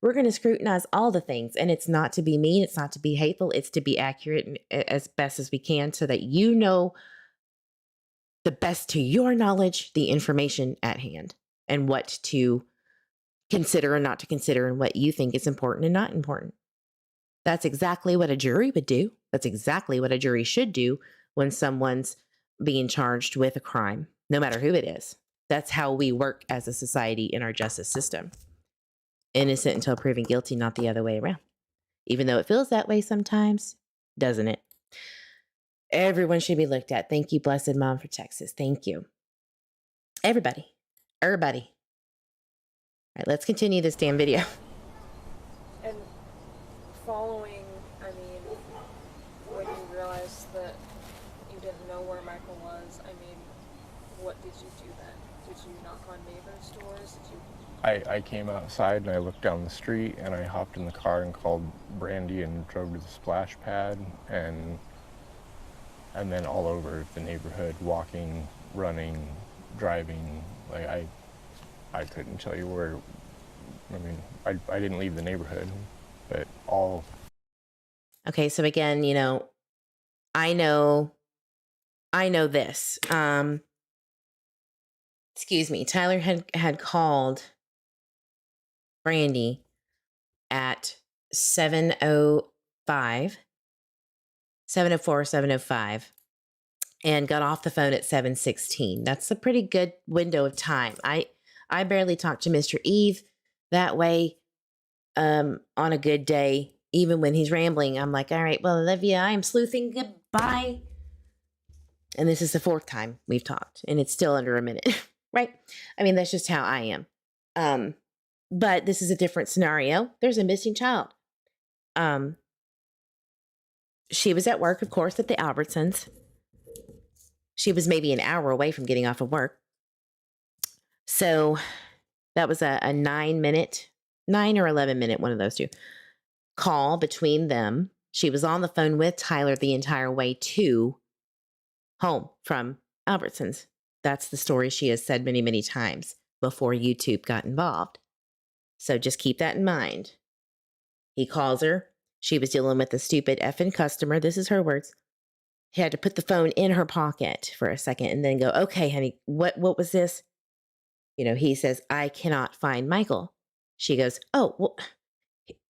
We're going to scrutinize all the things. And it's not to be mean. It's not to be hateful. It's to be accurate as best as we can so that the best to your knowledge, the information at hand and what to consider and not to consider and what you think is important and not important. That's exactly what a jury would do. That's exactly what a jury should do when someone's being charged with a crime, no matter who it is. That's how we work as a society in our justice system. Innocent until proven guilty, not the other way around. Even though it feels that way sometimes, doesn't it? Everyone should be looked at. Thank you, Blessed Mom, for Texas. Thank you. Everybody. Everybody. All right, let's continue this damn video. And following, I mean, when you realized that you didn't know where Michael was, I mean, what did you do then? Did you knock on neighbors' doors? Did you? I came outside and I looked down the street and I hopped in the car and called Brandy and drove to the splash pad and then all over the neighborhood, walking, running, driving. Like I couldn't tell you where. I mean, I didn't leave the neighborhood, but all. Okay, so again, you know, I know this. Excuse me. Tyler had called Brandy at 7:05, 7:04, 7:05, and got off the phone at 7:16. That's a pretty good window of time. I barely talked to Mr. Eve that way on a good day. Even when he's rambling, I'm like, all right, well, Olivia, I am sleuthing. Goodbye. And this is the fourth time we've talked, and it's still under a minute, right? I mean, that's just how I am. But this is a different scenario. There's a missing child. She was at work, of course, at the Albertsons. She was maybe an hour away from getting off of work. So that was a 9 or 11 minute, one of those two, call between them. She was on the phone with Tyler the entire way to home from Albertsons. That's the story she has said many, many times before YouTube got involved. So just keep that in mind. He calls her. She was dealing with a stupid effing customer. This is her words. He had to put the phone in her pocket for a second and then go, okay, honey, what was this? You know, he says, I cannot find Michael. She goes, oh, well,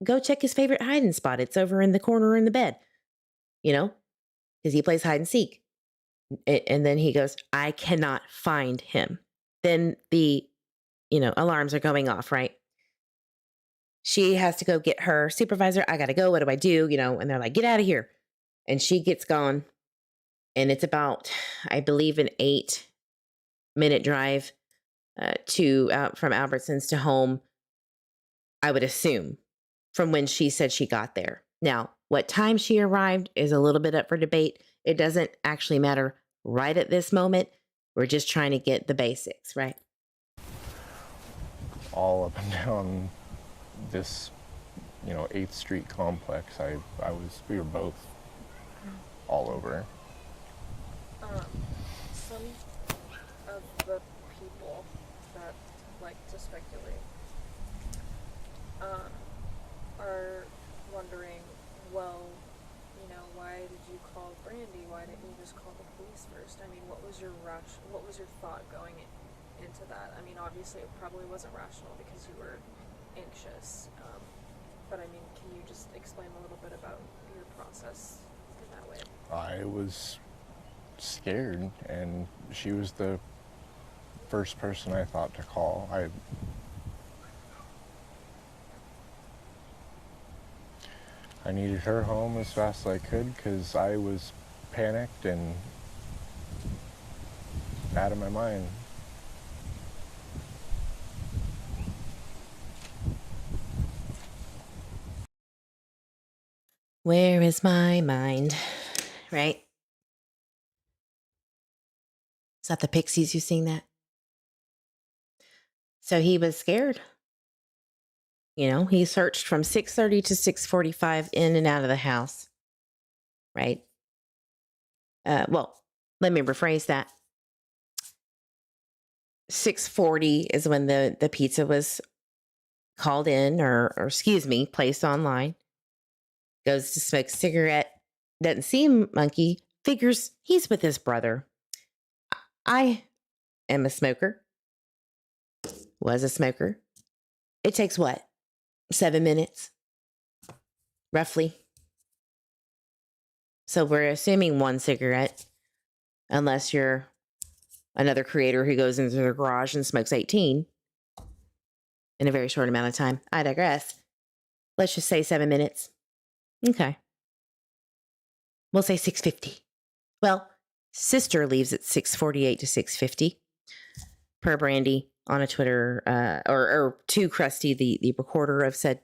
go check his favorite hiding spot. It's over in the corner in the bed, you know, because he plays hide and seek. And then he goes, I cannot find him. Then the, alarms are going off, right? She has to go get her supervisor. I got to go. What do I do? And they're like, get out of here. And she gets gone. And it's about, I believe, an 8-minute drive from Albertsons to home, I would assume, from when she said she got there. Now, what time she arrived is a little bit up for debate. It doesn't actually matter right at this moment. We're just trying to get the basics, right? All up and down this, 8th Street complex. We were both all over. Some of the people that like to speculate are wondering, well, why did you call Brandy? Why didn't you just call the police first? I mean, what was your thought going into that? I mean, obviously it probably wasn't rational because you were anxious. But I mean, can you just explain a little bit about your process in that way? I was scared, and she was the first person I thought to call. I needed her home as fast as I could because I was panicked and out of my mind. Where is my mind? Right? Is that the Pixies? You sing that? So he was scared. He searched from 6:30 to 6:45 in and out of the house. Right? Well, let me rephrase that. 6:40 is when the pizza was called in or placed online. Goes to smoke a cigarette. Doesn't see Monkey. Figures he's with his brother. I am a smoker. Was a smoker. It takes what? 7 minutes? Roughly. So we're assuming one cigarette. Unless you're another creator who goes into their garage and smokes 18 in a very short amount of time. I digress. Let's just say 7 minutes. Okay. We'll say 6:50. Well, sister leaves at 6:48 to 6:50. per Brandy on a Twitter, or to Krusty, the recorder of said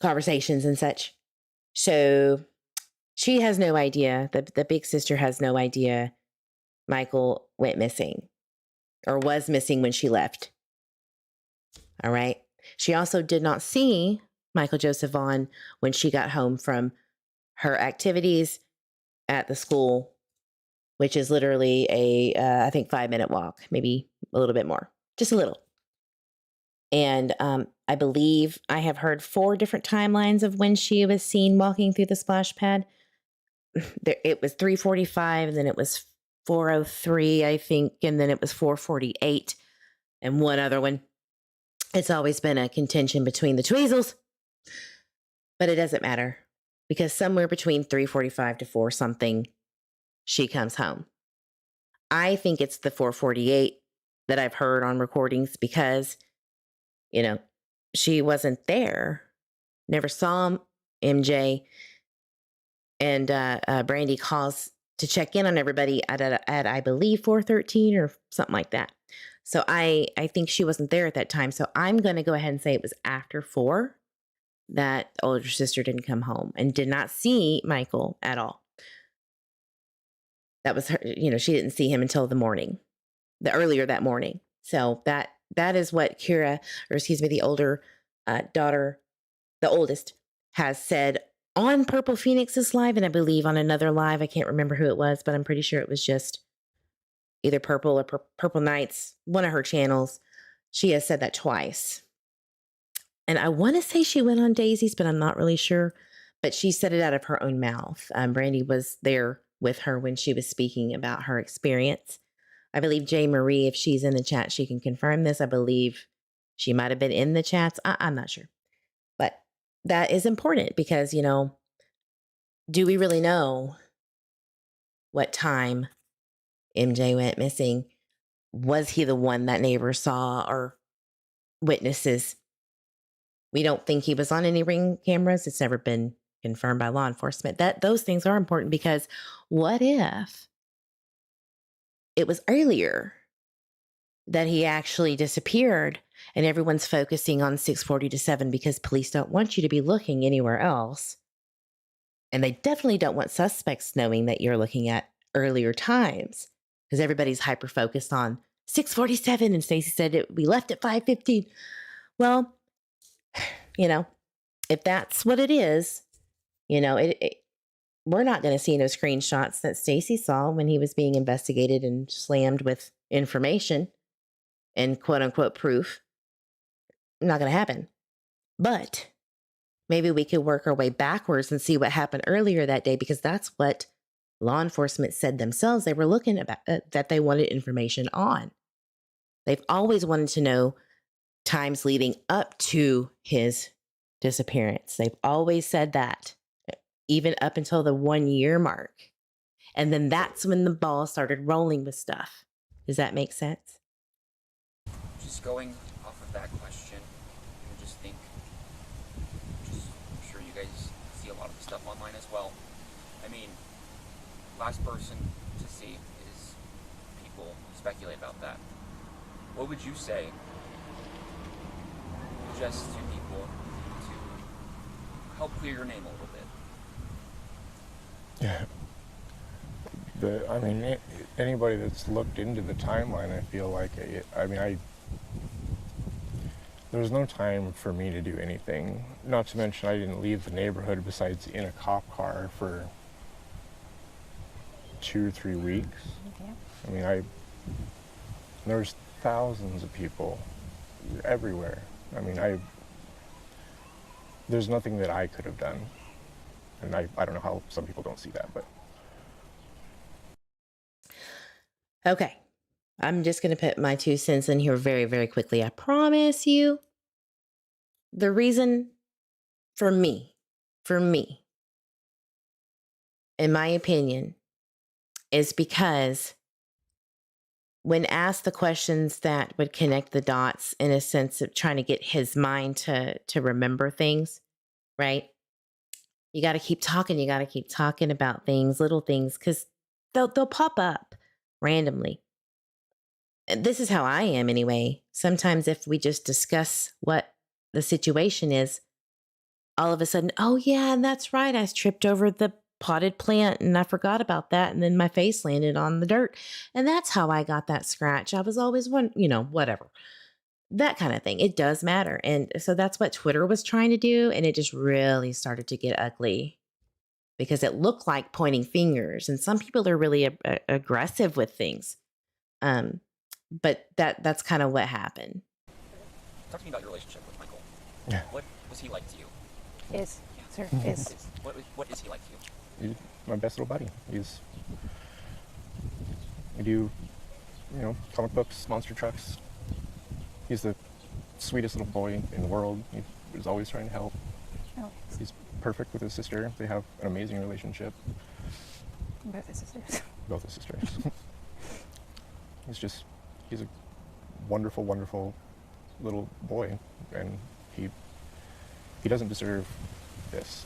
conversations and such. So she has no idea, the big sister has no idea Michael went missing or was missing when she left. All right. She also did not see Michael Joseph Vaughan when she got home from her activities at the school, which is literally I think 5-minute walk, maybe a little bit more, just a little. And I believe I have heard 4 different timelines of when she was seen walking through the splash pad. It was 3:45, and then it was 4:03, I think, and then it was 4:48, and one other one. It's always been a contention between the Tweezels, but it doesn't matter because somewhere between 3:45 to 4 something, she comes home. I think it's the 4:48 that I've heard on recordings because, she wasn't there, never saw MJ, and Brandy calls to check in on everybody at I believe 4:13 or something like that. So I think she wasn't there at that time. So I'm going to go ahead and say it was after 4 that older sister didn't come home and did not see Michael at all. That was her, she didn't see him until earlier that morning. So that is what Kira, or excuse me, the older daughter, the oldest, has said on Purple Phoenix's live, and I believe on another live. I can't remember who it was, but I'm pretty sure it was just either Purple or Purple Nights, one of her channels. She has said that twice. And I want to say she went on Daisy's, but I'm not really sure. But she said it out of her own mouth. Brandy was there with her when she was speaking about her experience. I believe J. Marie, if she's in the chat, she can confirm this. I believe she might have been in the chats. I'm not sure. But that is important because, do we really know what time MJ went missing? Was he the one that neighbors saw or witnesses? We don't think he was on any ring cameras. It's never been confirmed by law enforcement. Those things are important because what if it was earlier that he actually disappeared and everyone's focusing on 6:40 to 7 because police don't want you to be looking anywhere else. And they definitely don't want suspects knowing that you're looking at earlier times because everybody's hyper focused on 6:47 and Stacey said we left at 5:15. Well, if that's what it is, we're not going to see no screenshots that Stacey saw when he was being investigated and slammed with information and quote unquote proof. Not going to happen. But maybe we could work our way backwards and see what happened earlier that day because that's what law enforcement said themselves. They were looking about that they wanted information on. They've always wanted to know times leading up to his disappearance. They've always said that, even up until the 1-year mark. And then that's when the ball started rolling with stuff. Does that make sense? Just going off of that question, I just think, I'm sure you guys see a lot of the stuff online as well. I mean, last person to see is people speculate about that. What would you say just to people to help clear your name a little bit? Yeah. Anybody that's looked into the timeline, I feel like, there was no time for me to do anything. Not to mention, I didn't leave the neighborhood besides in a cop car for 2 or 3 weeks. Yeah. There's thousands of people everywhere. There's nothing that I could have done. And I don't know how some people don't see that, but. Okay. I'm just going to put my 2 cents in here very, very quickly. I promise you. The reason for me, in my opinion, is because when asked the questions that would connect the dots in a sense of trying to get his mind to remember things, right? You got to keep talking. You got to keep talking about things, little things, because they'll pop up randomly. this is how I am anyway. Sometimes if we just discuss what the situation is, all of a sudden, oh yeah, and that's right, I tripped over the potted plant and I forgot about that, and then my face landed on the dirt, and that's how I got that scratch. I was always whatever. That kind of thing. It does matter. And so that's what Twitter was trying to do, and it just really started to get ugly because it looked like pointing fingers, and some people are really aggressive with things. But that's kind of what happened. Talk to me about your relationship with Michael. Yeah. What was he like to you? Is, sir, is. What is he like to you? He's my best little buddy. We do, comic books, monster trucks. He's the sweetest little boy in the world. He was always trying to help. Oh, He's perfect with his sister. They have an amazing relationship. both his sisters. Both his sisters. He's a wonderful, wonderful little boy, and he doesn't deserve this.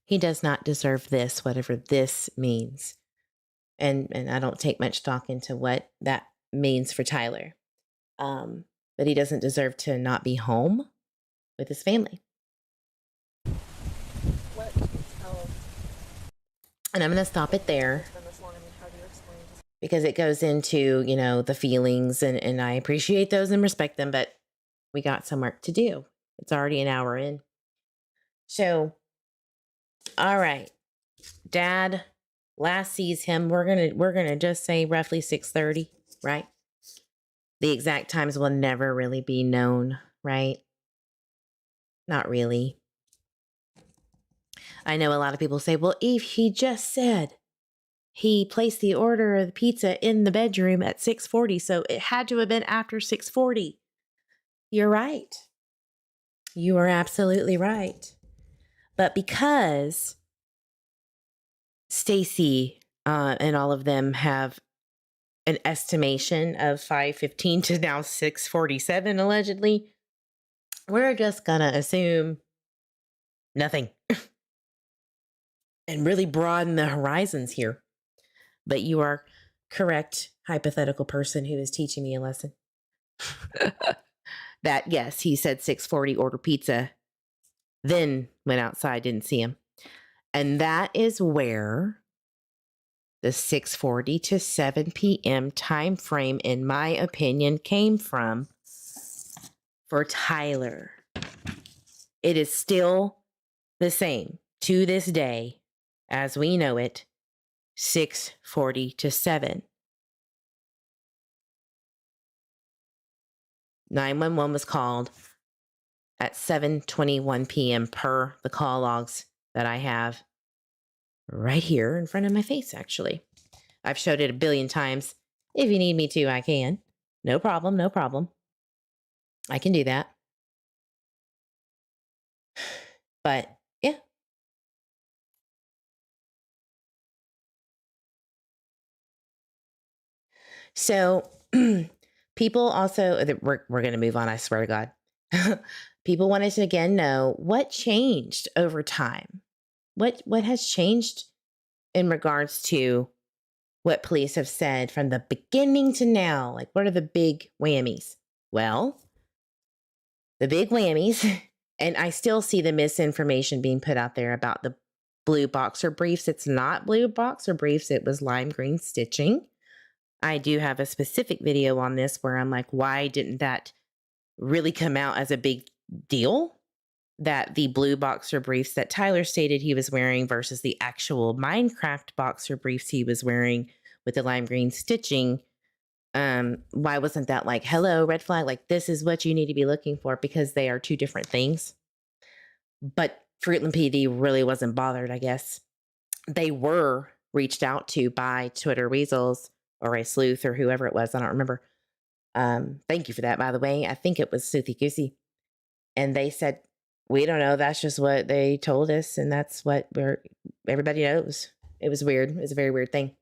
He does not deserve this, whatever this means. And I don't take much stock into what that means for Tyler. But he doesn't deserve to not be home with his family. What can you tell? And I'm going to stop it there It's been this long. I mean, how do you explain to because it goes into, the feelings, and I appreciate those and respect them, but we got some work to do. It's already an hour in. So, all right. Dad last sees him. We're gonna just say roughly 6:30, right? The exact times will never really be known, right? Not really. I know a lot of people say, well, Eve, he just said he placed the order of the pizza in the bedroom at 6:40, so it had to have been after 6:40. You're right. You are absolutely right. But because Stacy and all of them have an estimation of 5:15 to now 6:47 allegedly, we're just gonna assume nothing and really broaden the horizons here. But you are correct, hypothetical person who is teaching me a lesson. That yes, he said 6:40, order pizza, then went outside, didn't see him. And that is where the 6:40 to 7 p.m. time frame, in my opinion, came from for Tyler. It is still the same to this day as we know it, 6:40 to 7. 911 was called at 7:21 p.m. per the call logs that I have right here in front of my face, actually. I've showed it a billion times. If you need me to, I can. No problem, no problem. I can do that. But yeah. So people also, we're going to move on, I swear to God. People wanted to again know what changed over time. What has changed in regards to what police have said from the beginning to now? Like, what are the big whammies? Well, the big whammies, and I still see the misinformation being put out there about the blue boxer briefs. It's not blue boxer briefs. It was lime green stitching. I do have a specific video on this where I'm like, why didn't that really come out as a big deal? That the blue boxer briefs that Tyler stated he was wearing versus the actual Minecraft boxer briefs he was wearing with the lime green stitching. Why wasn't that like, hello, red flag? Like, this is what you need to be looking for, because they are two different things. But Fruitland PD really wasn't bothered, I guess. They were reached out to by Twitter weasels or a sleuth or whoever it was. I don't remember. Thank you for that, by the way. I think it was Soothy Goosey. And they said, we don't know. That's just what they told us. And that's what everybody knows. It was weird. It was a very weird thing.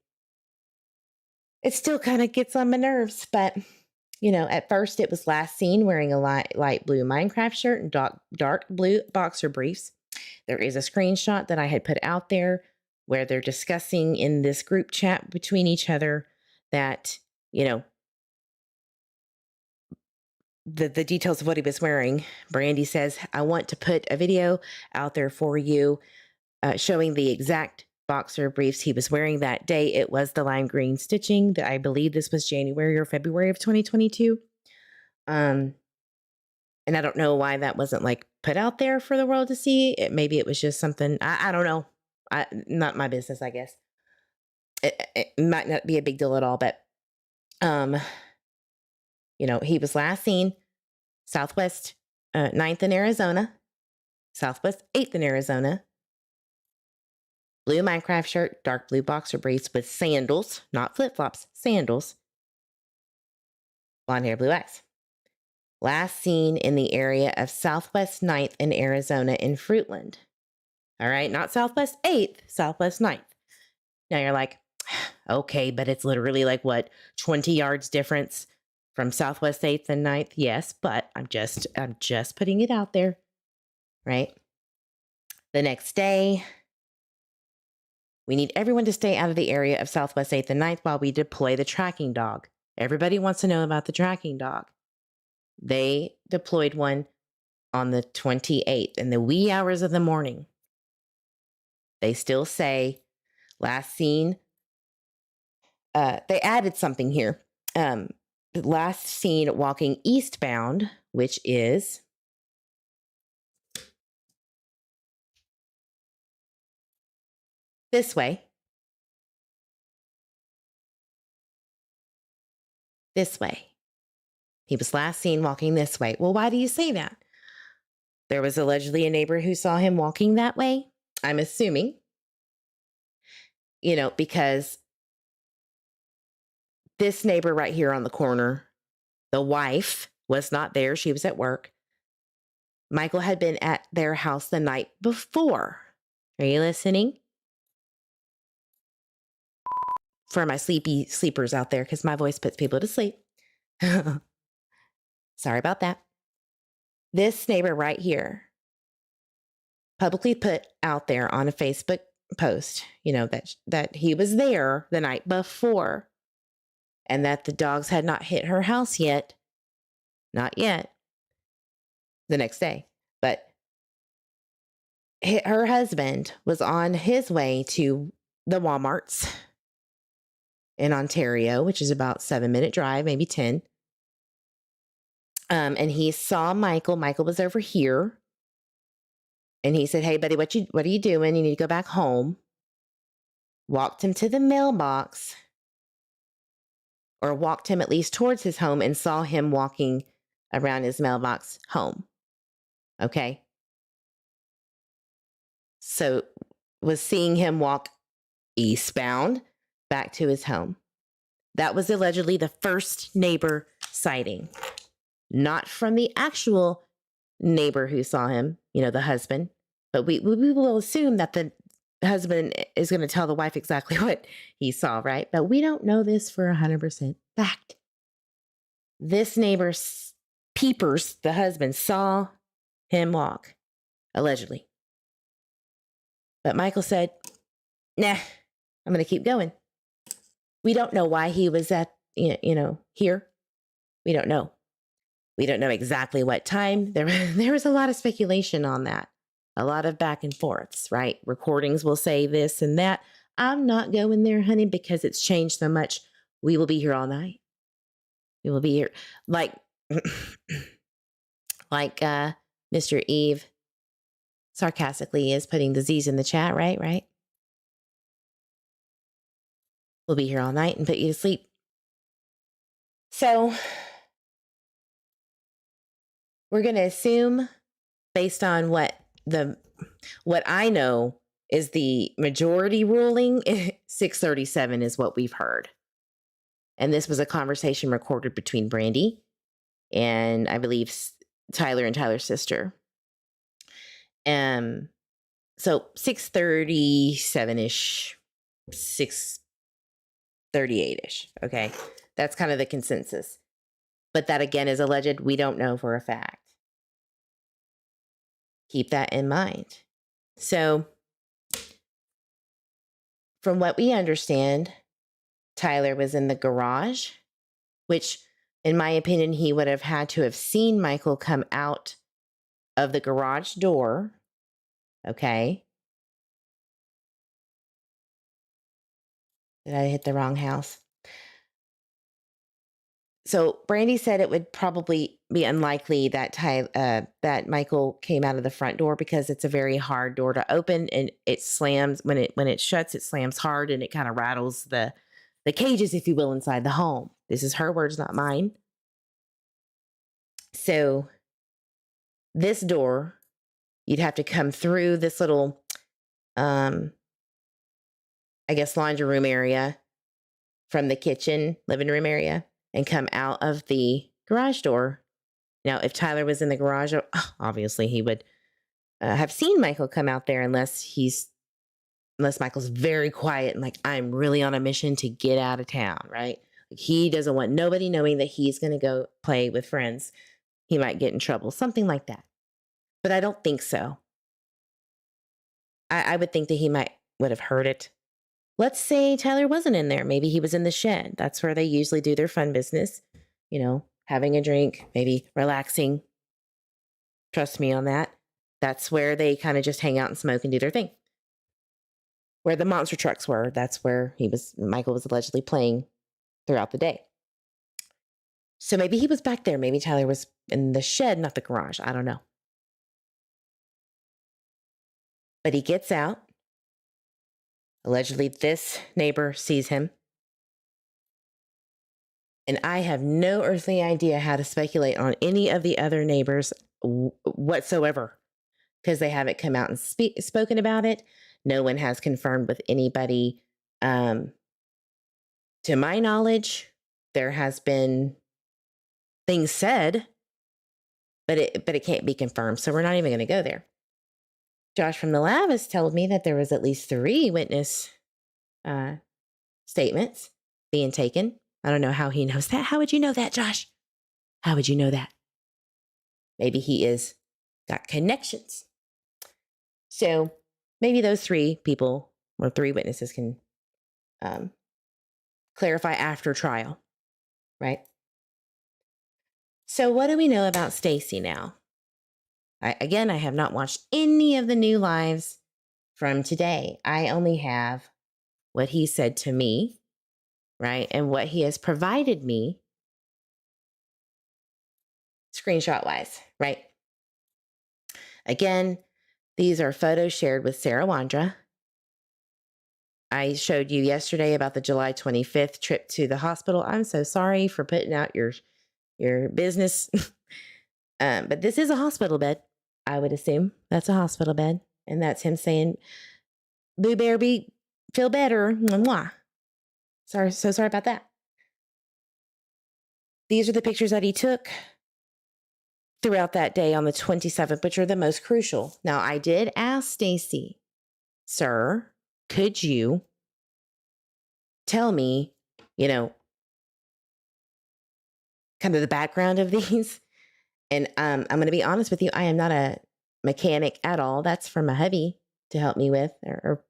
It still kind of gets on my nerves. But, at first it was last seen wearing a light blue Minecraft shirt and dark blue boxer briefs. There is a screenshot that I had put out there where they're discussing in this group chat between each other that you know, the details of what he was wearing. Brandy says, I want to put a video out there for you showing the exact boxer briefs he was wearing that day. It was the lime green stitching. I believe this was January or February of 2022. And I don't know why that wasn't like put out there for the world to see. Maybe it was just something, I don't know. Not my business, I guess. It might not be a big deal at all, but, he was last seen Southwest 9th in Arizona, Southwest 8th in Arizona, blue Minecraft shirt, dark blue boxer briefs with sandals, not flip-flops, sandals, blonde hair, blue eyes. Last seen in the area of Southwest 9th in Arizona in Fruitland. All right, not Southwest 8th, Southwest 9th. Now you're like, okay, but it's literally like what, 20 yards difference from Southwest 8th and 9th? Yes, but I'm just putting it out there, right? The next day, we need everyone to stay out of the area of Southwest 8th and 9th while we deploy the tracking dog. Everybody wants to know about the tracking dog. They deployed one on the 28th in the wee hours of the morning. They still say last seen. They added something here. Last seen walking eastbound, which is this way. This way. He was last seen walking this way. Well, why do you say that? There was allegedly a neighbor who saw him walking that way. I'm assuming, because this neighbor right here on the corner, the wife was not there. She was at work. Michael had been at their house the night before. Are you listening? For my sleepers out there, because my voice puts people to sleep. Sorry about that. This neighbor right here publicly put out there on a Facebook post, that he was there the night before and that the dogs had not hit her house yet. Not yet. The next day. But her husband was on his way to the Walmarts in Ontario, which is about 7-minute drive, maybe 10. And he saw Michael. Michael was over here. And he said, hey, buddy, what are you doing? You need to go back home. Walked him to the mailbox, or walked him at least towards his home, and saw him walking around his mailbox home. Okay. So was seeing him walk eastbound back to his home. That was allegedly the first neighbor sighting. Not from the actual neighbor who saw him, the husband. But we will assume that the husband is going to tell the wife exactly what he saw, right? But we don't know this for 100% fact. This neighbor, Peepers, the husband, saw him walk, allegedly. But Michael said, nah, I'm going to keep going. We don't know why he was at, here. We don't know. We don't know exactly what time. There was a lot of speculation on that. A lot of back and forths, right? Recordings will say this and that. I'm not going there, honey, because it's changed so much. We will be here all night. We will be here. Like Mr. Eve sarcastically is putting the Z's in the chat, right? We'll be here all night and put you to sleep. So we're going to assume, based on what I know is the majority ruling, 637 is what we've heard. And this was a conversation recorded between Brandy and I believe Tyler and Tyler's sister. So 637-ish, 638-ish. Okay. That's kind of the consensus. But that again is alleged. We don't know for a fact. Keep that in mind. So from what we understand, Tyler was in the garage which in my opinion, he would have had to have seen Michael come out of the garage door. Okay. Did I hit the wrong house? So Brandy said it would probably be unlikely that that Michael came out of the front door because it's a very hard door to open, and it slams when it shuts. It slams hard and it kind of rattles the cages, if you will, inside the home. This is her words, not mine. So this door, you'd have to come through this little, I guess, laundry room area from the kitchen, living room area, and come out of the garage door. Now, if Tyler was in the garage, obviously he would have seen Michael come out there unless Michael's very quiet and like, I'm really on a mission to get out of town, right? Like, he doesn't want nobody knowing that he's going to go play with friends. He might get in trouble, something like that. But I don't think so. I would think that he would have heard it. Let's say Tyler wasn't in there. Maybe he was in the shed. That's where they usually do their fun business. You know, having a drink, maybe relaxing. Trust me on that. That's where they kind of just hang out and smoke and do their thing. Where the monster trucks were, that's where Michael was allegedly playing throughout the day. So maybe he was back there. Maybe Tyler was in the shed, not the garage. I don't know. But he gets out. Allegedly, this neighbor sees him. And I have no earthly idea how to speculate on any of the other neighbors whatsoever, because they haven't come out and spoken about it. No one has confirmed with anybody. To my knowledge, there has been things said, but it can't be confirmed. So we're not even going to go there. Josh from the lab has told me that there was at least 3 witness statements being taken. I don't know how he knows that. How would you know that, Josh? How would you know that? Maybe he got connections. So maybe those 3 people or 3 witnesses can clarify after trial, right? So what do we know about Stacy now? I have not watched any of the new lives from today. I only have what he said to me, right? And what he has provided me screenshot-wise, right? Again, these are photos shared with Sarah Wondra. I showed you yesterday about the July 25th trip to the hospital. I'm so sorry for putting out your business. But this is a hospital bed. I would assume that's a hospital bed. And that's him saying, Boo Bear, feel better. Mwah. So sorry about that. These are the pictures that he took throughout that day on the 27th, which are the most crucial. Now, I did ask Stacy, sir, could you tell me, kind of the background of these? And I'm going to be honest with you, I am not a mechanic at all. That's for my hubby to help me with, or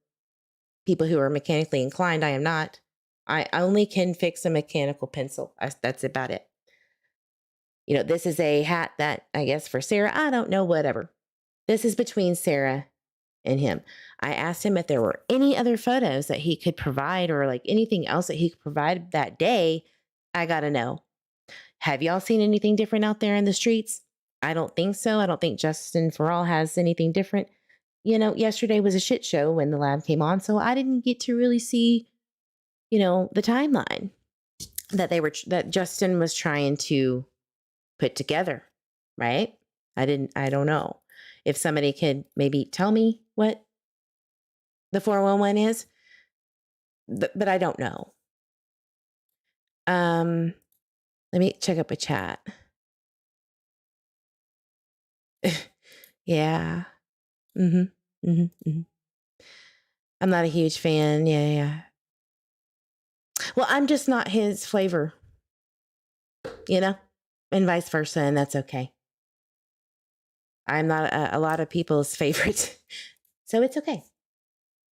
people who are mechanically inclined. I am not. I only can fix a mechanical pencil. That's about it. This is a hat that I guess for Sarah, I don't know, whatever. This is between Sarah and him. I asked him if there were any other photos that he could provide or like anything else that he could provide that day. I got to know. Have y'all seen anything different out there in the streets? I don't think so. I don't think Justin for All has anything different. Yesterday was a shit show when the lab came on, so I didn't get to really see, the timeline that Justin was trying to put together, right? I don't know. If somebody could maybe tell me what the 411 is, but I don't know. Let me check up a chat. Yeah. I'm not a huge fan. Yeah. Well, I'm just not his flavor, and vice versa, and that's okay. I'm not a lot of people's favorite, so it's okay.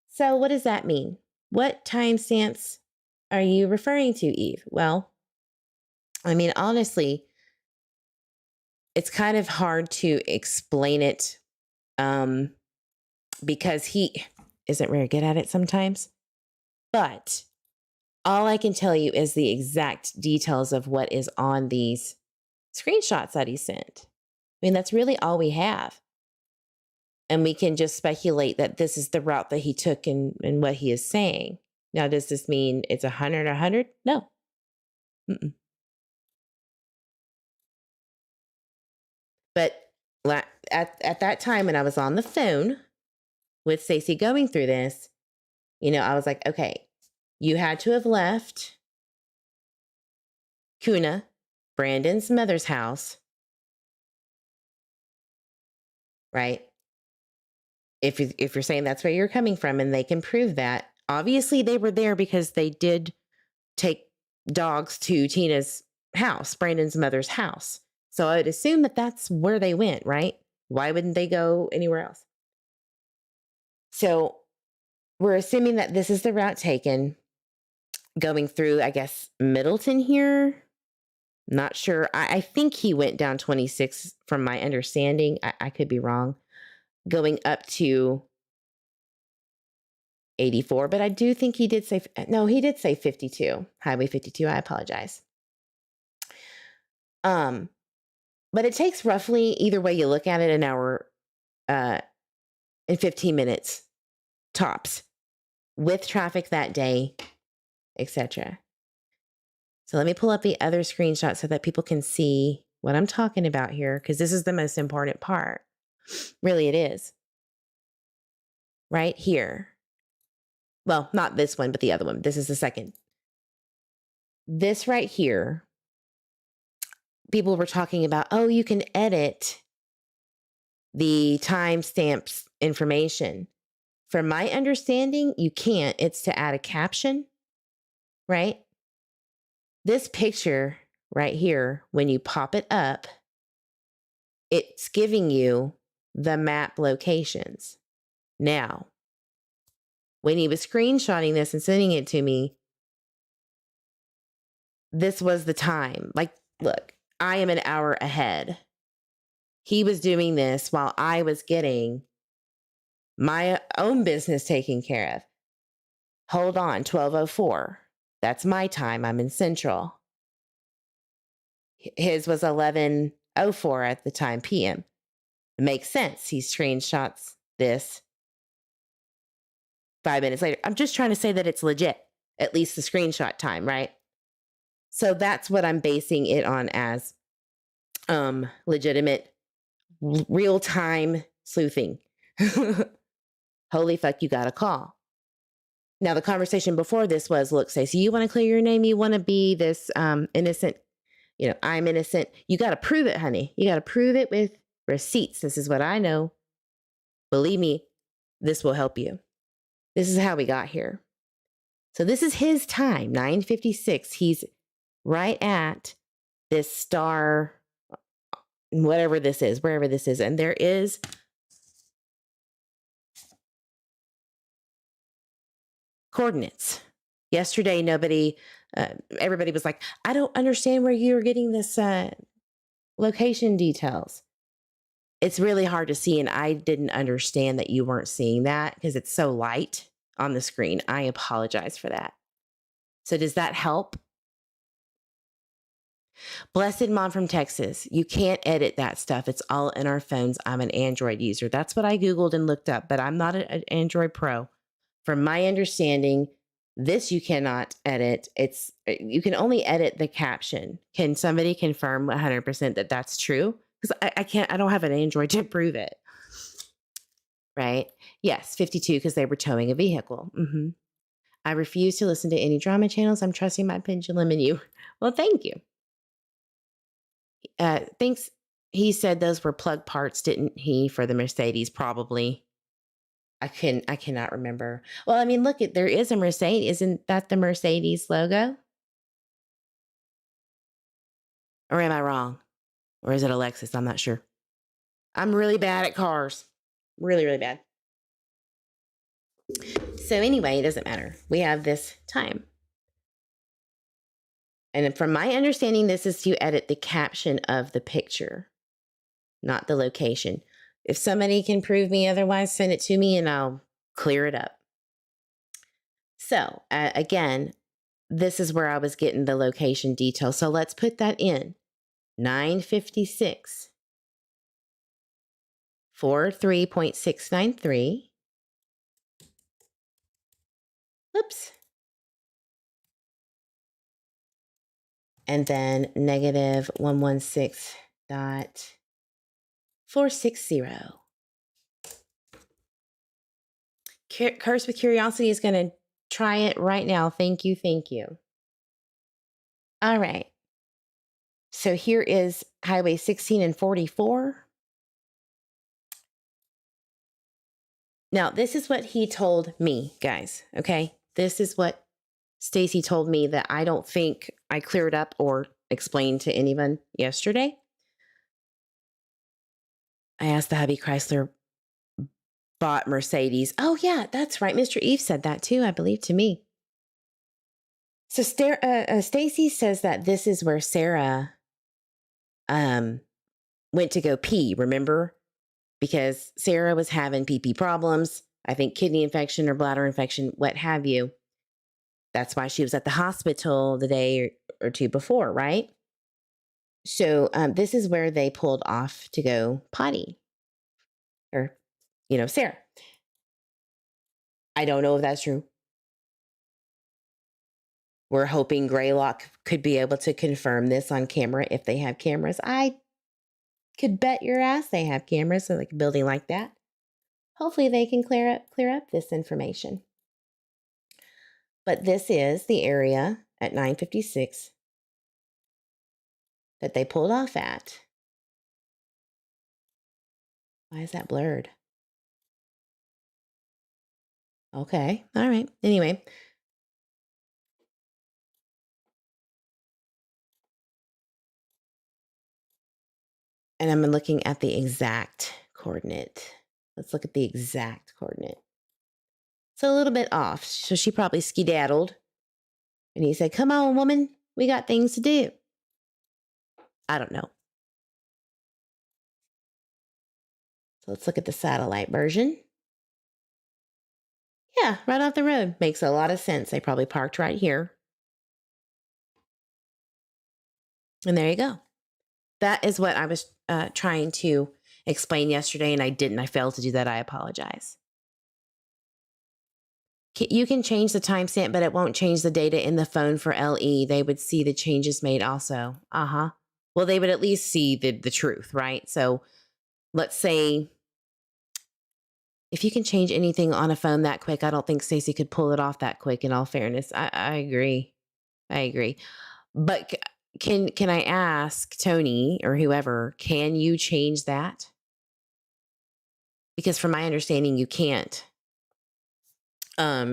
So what does that mean? What timestamps are you referring to, Eve? Well, I mean, honestly, it's kind of hard to explain it because he isn't very good at it sometimes. But all I can tell you is the exact details of what is on these screenshots that he sent. I mean, that's really all we have. And we can just speculate that this is the route that he took and what he is saying. Now, does this mean it's 100? No. Mm-mm. But at that time when I was on the phone with Stacey going through this, I was like, okay, you had to have left Kuna, Brandon's mother's house, right? If you're saying that's where you're coming from and they can prove that, obviously they were there because they did take dogs to Tina's house, Brandon's mother's house. So I would assume that that's where they went, right? Why wouldn't they go anywhere else? So we're assuming that this is the route taken, going through, I guess, Middleton here. Not sure. I think he went down 26 from my understanding. I could be wrong. Going up to 84, but I do think he did say, no, he did say 52, Highway 52. I apologize. But it takes roughly, either way you look at it, an hour and 15 minutes tops with traffic that day, etc. So let me pull up the other screenshot so that people can see what I'm talking about here, because this is the most important part. Really, it is. Right here. Well, not this one, but the other one. This is the second. This right here, people were talking about, oh, you can edit the timestamps information. From my understanding, you can't. It's to add a caption, right? This picture right here, when you pop it up, it's giving you the map locations. Now, when he was screenshotting this and sending it to me, this was the time. Like, look, I am an hour ahead. He was doing this while I was getting my own business taken care of. Hold on, 12:04. That's my time. I'm in Central. His was 11:04 at the time PM. It makes sense. He screenshots this 5 minutes later. I'm just trying to say that it's legit, at least the screenshot time, right? So that's what I'm basing it on as legitimate, real-time sleuthing. Holy fuck, you got a call. Now, the conversation before this was, look, Stacey, you want to clear your name? You want to be this innocent, I'm innocent. You got to prove it, honey. You got to prove it with receipts. This is what I know. Believe me, this will help you. This is how we got here. So this is his time, 9:56. He's right at this star, whatever this is, wherever this is. And there is coordinates. Yesterday, everybody was like, I don't understand where you're getting this location details. It's really hard to see, and I didn't understand that you weren't seeing that because it's so light on the screen. I apologize for that. So does that help? Blessed Mom from Texas. You can't edit that stuff. It's all in our phones. I'm an Android user. That's what I Googled and looked up, but I'm not an Android Pro. From my understanding, this you cannot edit. You can only edit the caption. Can somebody confirm 100% that that's true? Because I don't have an Android to prove it. Right? Yes, 52 because they were towing a vehicle. Mm-hmm. I refuse to listen to any drama channels. I'm trusting my pendulum in you. Well, thank you. Thanks. He said those were plug parts, didn't he, for the Mercedes? Probably. I cannot remember. Well, I mean, look, there is a Mercedes. Isn't that the Mercedes logo? Or am I wrong? Or is it a Lexus? I'm not sure. I'm really bad at cars. Really, really bad. So anyway, it doesn't matter. We have this time. And from my understanding, this is to edit the caption of the picture, not the location. If somebody can prove me otherwise, send it to me and I'll clear it up. So again, this is where I was getting the location detail. So let's put that in. 956 43.693. Oops. And then negative 116.460. Curse with Curiosity is going to try it right now. Thank you. Thank you. All right. So here is Highway 16 and 44. Now, this is what he told me, guys. Okay. This is what Stacy told me that I don't think I cleared up or explained to anyone yesterday. I asked the hubby Chrysler bought Mercedes. Oh, yeah, that's right. Mr. Eve said that too, I believe, to me. So Stacy says that this is where Sarah went to go pee, remember? Because Sarah was having pee problems, I think kidney infection or bladder infection, what have you. That's why she was at the hospital the day or two before, right? So this is where they pulled off to go potty. Or, Sarah. I don't know if that's true. We're hoping Greylock could be able to confirm this on camera if they have cameras. I could bet your ass they have cameras in like a building like that. Hopefully they can clear up this information. But this is the area at 956 that they pulled off at. Why is that blurred? Okay. All right. Anyway. And I'm looking at the exact coordinate. Let's look at the exact coordinate. It's a little bit off. So she probably skedaddled. And he said, come on, woman. We got things to do. I don't know. So let's look at the satellite version. Yeah, right off the road. Makes a lot of sense. They probably parked right here. And there you go. That is what I was trying to explain yesterday, and I didn't. I failed to do that. I apologize. You can change the timestamp, but it won't change the data in the phone for LE. They would see the changes made also. Well, they would at least see the truth, right? So let's say if you can change anything on a phone that quick, I don't think Stacey could pull it off that quick, in all fairness. I agree. But can I ask Tony or whoever, can you change that? Because from my understanding, you can't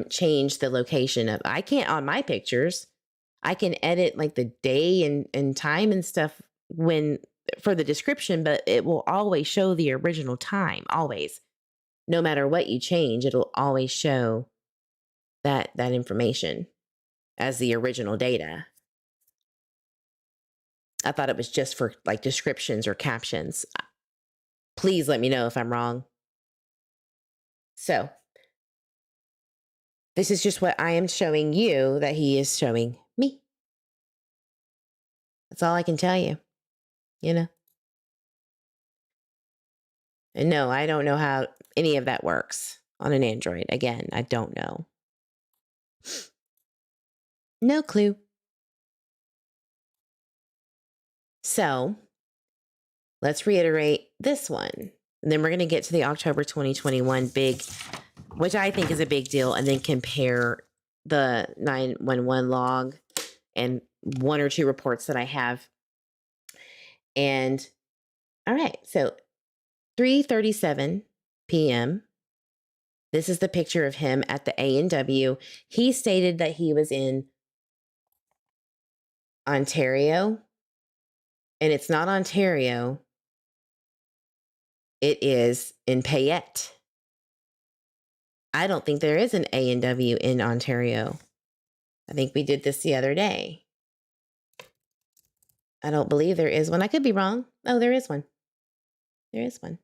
change the location of, I can't on my pictures. I can edit like the day and time and stuff for the description, but it will always show the original time, always. No matter what you change, it'll always show that information as the original data. I thought it was just for like descriptions or captions. Please let me know if I'm wrong. So this is just what I am showing you that he is showing me. That's all I can tell you, And no, I don't know how any of that works on an Android. Again, I don't know. No clue. So let's reiterate this one. And then we're going to get to the October 2021 big, which I think is a big deal, and then compare the 911 log and one or two reports that I have. And all right, so 3:37 p.m. This is the picture of him at the A&W. He stated that he was in Ontario, and it's not Ontario. It is in Payette. I don't think there is an A&W in Ontario. I think we did this the other day. I don't believe there is one. I could be wrong. Oh, there is one. There is one.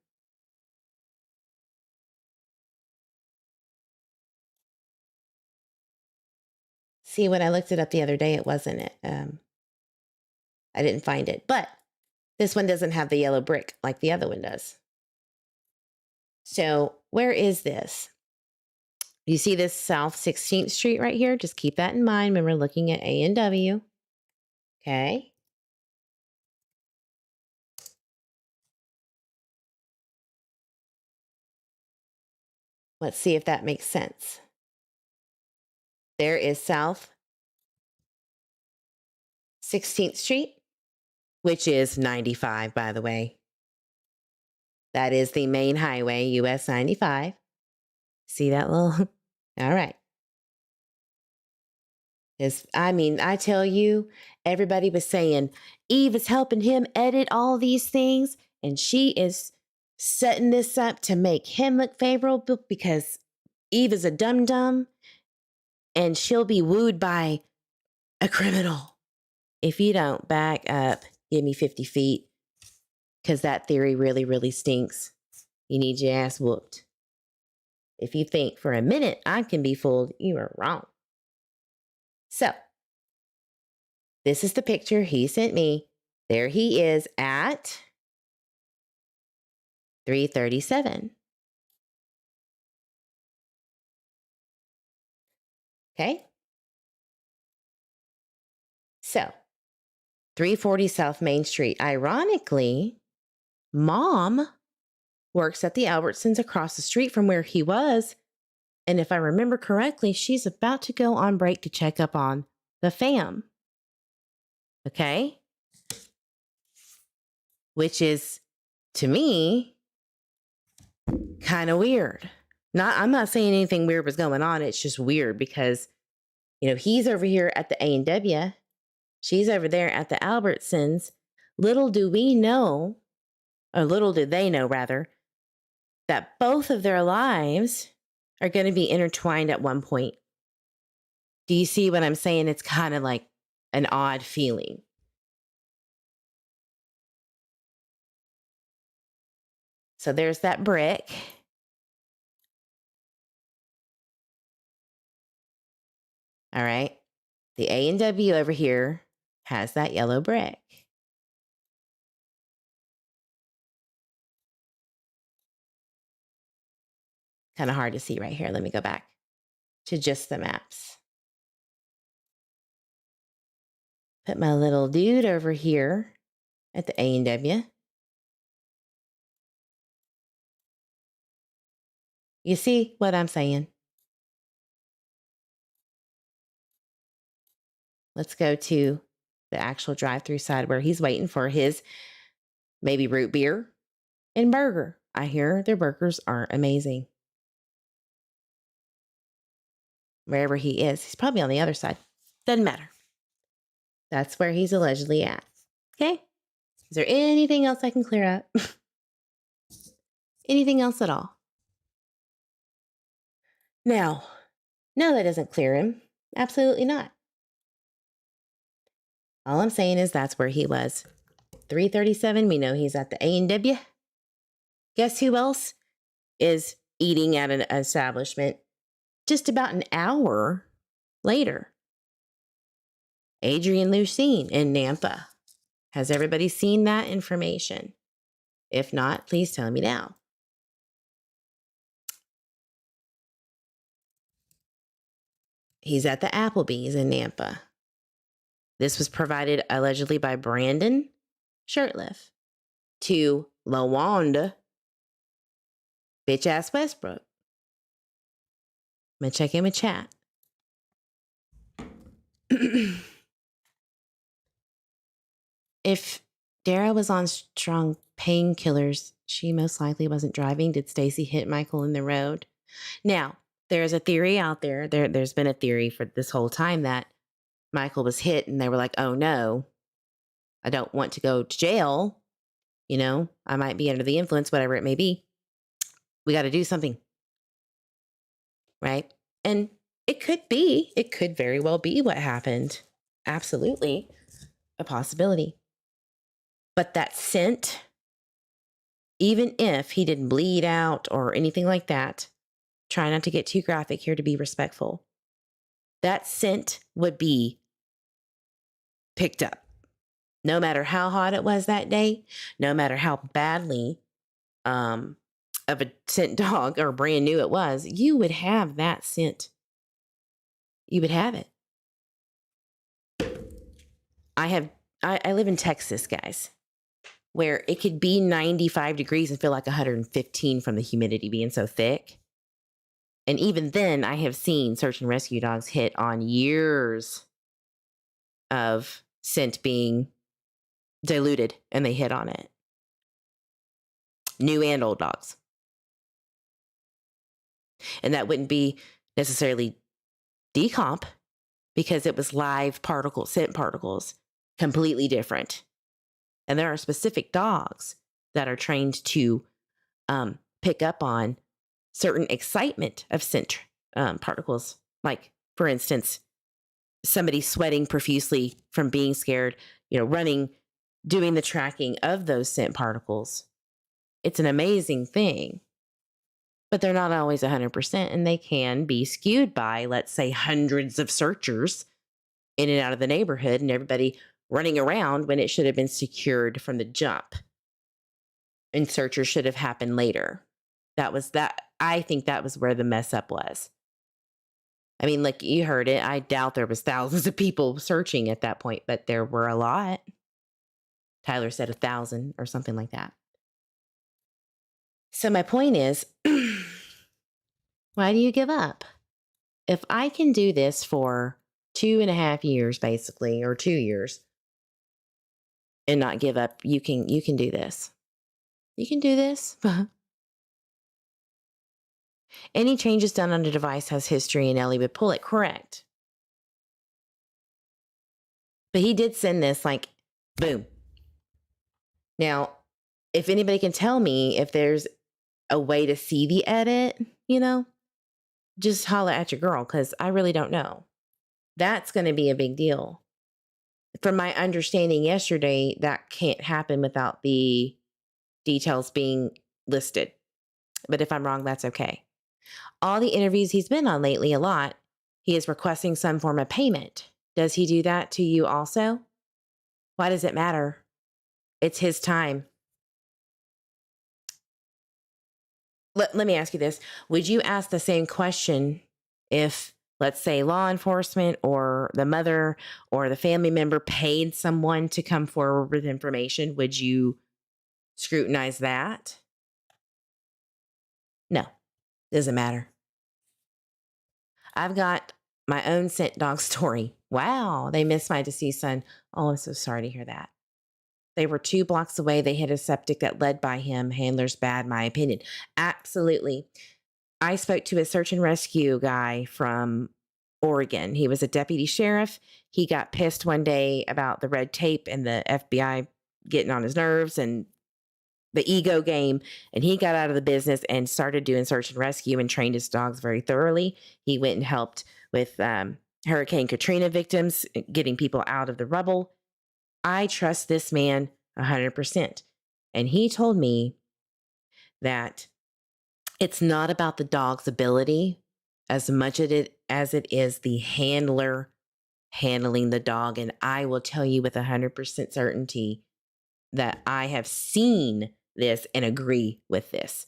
See, when I looked it up the other day, it wasn't it. I didn't find it. But this one doesn't have the yellow brick like the other one does. So where is this? You see this South 16th Street right here? Just keep that in mind when we're looking at A&W. Okay. Let's see if that makes sense. There is South 16th Street, which is 95, by the way. That is the main highway, US 95. See that little? All right. I tell you, everybody was saying Eve is helping him edit all these things, and she is setting this up to make him look favorable because Eve is a dum-dum and she'll be wooed by a criminal. If you don't back up, give me 50 feet because that theory really, really stinks. You need your ass whooped. If you think for a minute I can be fooled, you are wrong. So, this is the picture he sent me. There he is at 337. Okay? So, 340 South Main Street. Ironically, Mom works at the Albertsons across the street from where he was. And if I remember correctly, she's about to go on break to check up on the fam. Okay? Which is, to me, kind of weird. I'm not saying anything weird was going on. It's just weird because, he's over here at the A&W. She's over there at the Albertsons. Little do we know, or little did they know, rather, that both of their lives are going to be intertwined at one point. Do you see what I'm saying? It's kind of like an odd feeling. So there's that brick. All right. The A&W over here has that yellow brick. Kind of hard to see right here. Let me go back to just the maps. Put my little dude over here at the A&W. You see what I'm saying? Let's go to the actual drive-through side where he's waiting for his maybe root beer and burger. I hear their burgers are amazing. Wherever he is, he's probably on the other side. Doesn't matter. That's where he's allegedly at. Okay? Is there anything else I can clear up? Anything else at all? Now, no, that doesn't clear him. Absolutely not. All I'm saying is that's where he was. 337, we know he's at the A&W. Guess who else is eating at an establishment just about an hour later? Adrian Lucene in Nampa. Has everybody seen that information? If not, please tell me now. He's at the Applebee's in Nampa. This was provided allegedly by Brandon Shirtliff to LaWanda, bitch ass Westbrook. I'm gonna check in with chat. If Dara was on strong painkillers, she most likely wasn't driving. Did Stacy hit Michael in the road? Now, there's a theory out there. There's been a theory for this whole time that Michael was hit and they were like, oh no, I don't want to go to jail. I might be under the influence, whatever it may be. We got to do something. Right? And it could very well be what happened. Absolutely a possibility. But that scent, even if he didn't bleed out or anything like that, try not to get too graphic here to be respectful. That scent would be picked up. No matter how hot it was that day, no matter how badly of a scent dog or brand new it was, you would have that scent. You would have it. I live in Texas, guys, where it could be 95 degrees and feel like 115 from the humidity being so thick. And even then, I have seen search and rescue dogs hit on years of scent being diluted and they hit on it. New and old dogs. And that wouldn't be necessarily decomp because it was live particles, scent particles, completely different. And there are specific dogs that are trained to pick up on certain excitement of scent particles. Like, for instance, somebody sweating profusely from being scared, running, doing the tracking of those scent particles. It's an amazing thing, but they're not always 100%, and they can be skewed by, let's say, hundreds of searchers in and out of the neighborhood and everybody running around when it should have been secured from the jump. And searchers should have happened later. I think that was where the mess up was. I mean, like you heard it, I doubt there was thousands of people searching at that point, but there were a lot. Tyler said 1,000 or something like that. So my point is, why do you give up? If I can do this for 2.5 years, basically, or 2 years, and not give up, you can do this. You can do this. Any changes done on the device has history and Ellie would pull it, correct. But he did send this like, boom. Now, if anybody can tell me if there's a way to see the edit, just holla at your girl, because I really don't know. That's going to be a big deal. From my understanding yesterday, that can't happen without the details being listed. But if I'm wrong, that's okay. All the interviews he's been on lately, a lot, he is requesting some form of payment. Does he do that to you also? Why does it matter? It's his time. Let me ask you this. Would you ask the same question if, let's say, law enforcement or the mother or the family member paid someone to come forward with information? Would you scrutinize that? No, doesn't matter. I've got my own scent dog story. Wow, they missed my deceased son. Oh, I'm so sorry to hear that. They were 2 blocks away. They hit a septic that led by him. Handler's bad, my opinion. Absolutely. I spoke to a search and rescue guy from Oregon. He was a deputy sheriff. He got pissed one day about the red tape and the FBI getting on his nerves and the ego game. And he got out of the business and started doing search and rescue and trained his dogs very thoroughly. He went and helped with Hurricane Katrina victims, getting people out of the rubble. I trust this man 100%. And he told me that it's not about the dog's ability as much as it is the handler handling the dog. And I will tell you with 100% certainty that I have seen this and agree with this.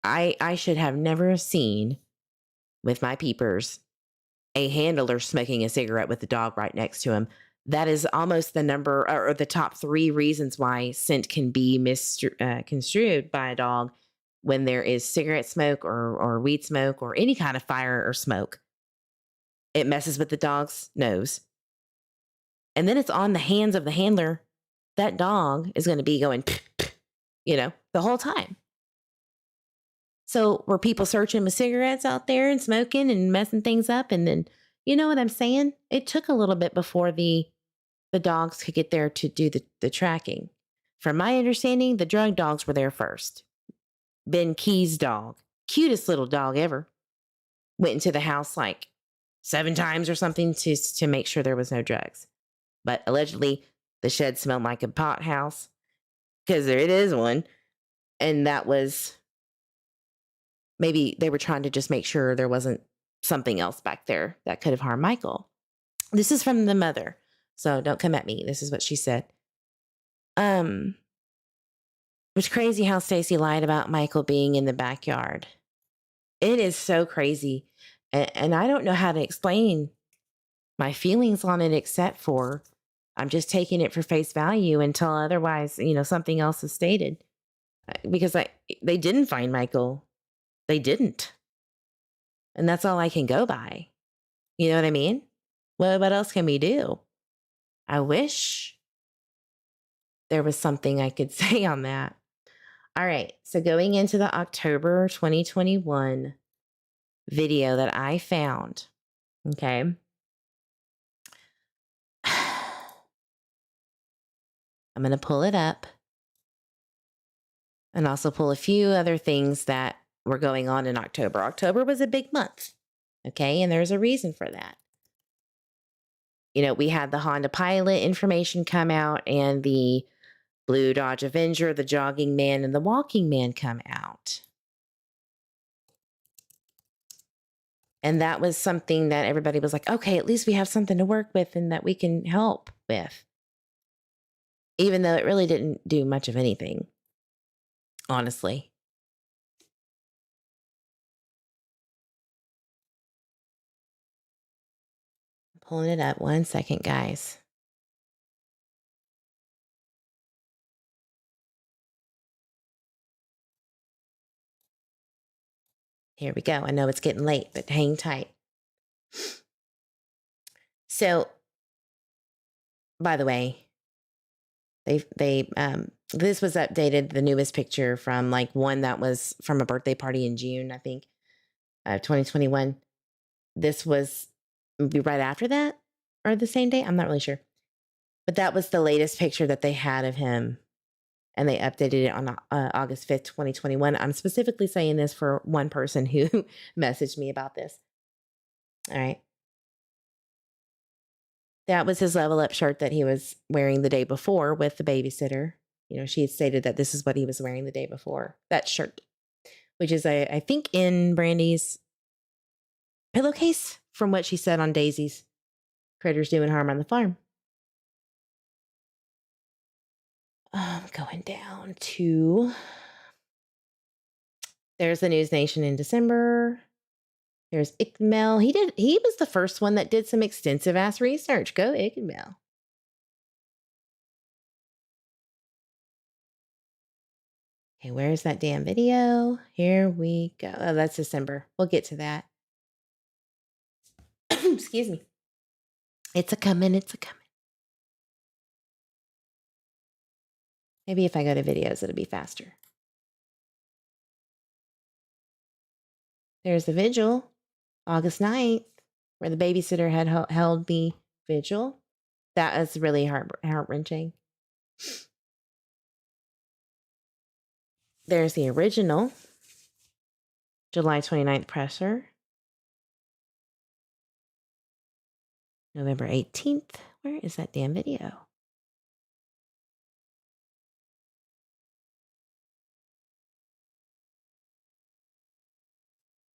I should have never seen with my peepers a handler smoking a cigarette with the dog right next to him. That is almost the number or the top 3 reasons why scent can be misconstrued by a dog when there is cigarette smoke or weed smoke or any kind of fire or smoke. It messes with the dog's nose. And then it's on the hands of the handler. That dog is going to be going, the whole time. So were people searching with cigarettes out there and smoking and messing things up? And then, you know what I'm saying? It took a little bit before the dogs could get there to do the tracking. From my understanding, the drug dogs were there first. Ben Key's dog, cutest little dog ever, went into the house like 7 times or something to make sure there was no drugs. But allegedly, the shed smelled like a pot house, because there it is one. And that was, maybe they were trying to just make sure there wasn't something else back there that could have harmed Michael. This is from the mother, so don't come at me. This is what she said. It's crazy how Stacy lied about Michael being in the backyard. It is so crazy. And I don't know how to explain my feelings on it, except for I'm just taking it for face value until otherwise, something else is stated. Because they didn't find Michael. They didn't. And that's all I can go by. You know what I mean? What else can we do? I wish there was something I could say on that. All right. So going into the October 2021 video that I found, okay. I'm going to pull it up and also pull a few other things that were going on in October. October was a big month, okay? And there's a reason for that. We had the Honda Pilot information come out and the Blue Dodge Avenger, the Jogging Man, and the Walking Man come out. And that was something that everybody was like, okay, at least we have something to work with and that we can help with. Even though it really didn't do much of anything, honestly. I'm pulling it up. 1 second, guys. Here we go. I know it's getting late, but hang tight. So, by the way, this was updated, the newest picture from one that was from a birthday party in June, I think, 2021. This was be right after that or the same day. I'm not really sure, but that was the latest picture that they had of him. And they updated it on August 5th, 2021. I'm specifically saying this for one person who messaged me about this. All right. That was his level up shirt that he was wearing the day before with the babysitter. She had stated that this is what he was wearing the day before. That shirt, which is, I think, in Brandy's pillowcase, from what she said on Daisy's Critters Doing Harm on the Farm. Going down to, there's the News Nation in December. There's Ickmel. He was the first one that did some extensive ass research. Go Ickmel. Okay, where's that damn video? Here we go. Oh, that's December. We'll get to that. Excuse me. It's a coming. Maybe if I go to videos, it'll be faster. There's the vigil, August 9th, where the babysitter had held the vigil. That was really heart-wrenching. There's the original July 29th presser. November 18th. Where is that damn video?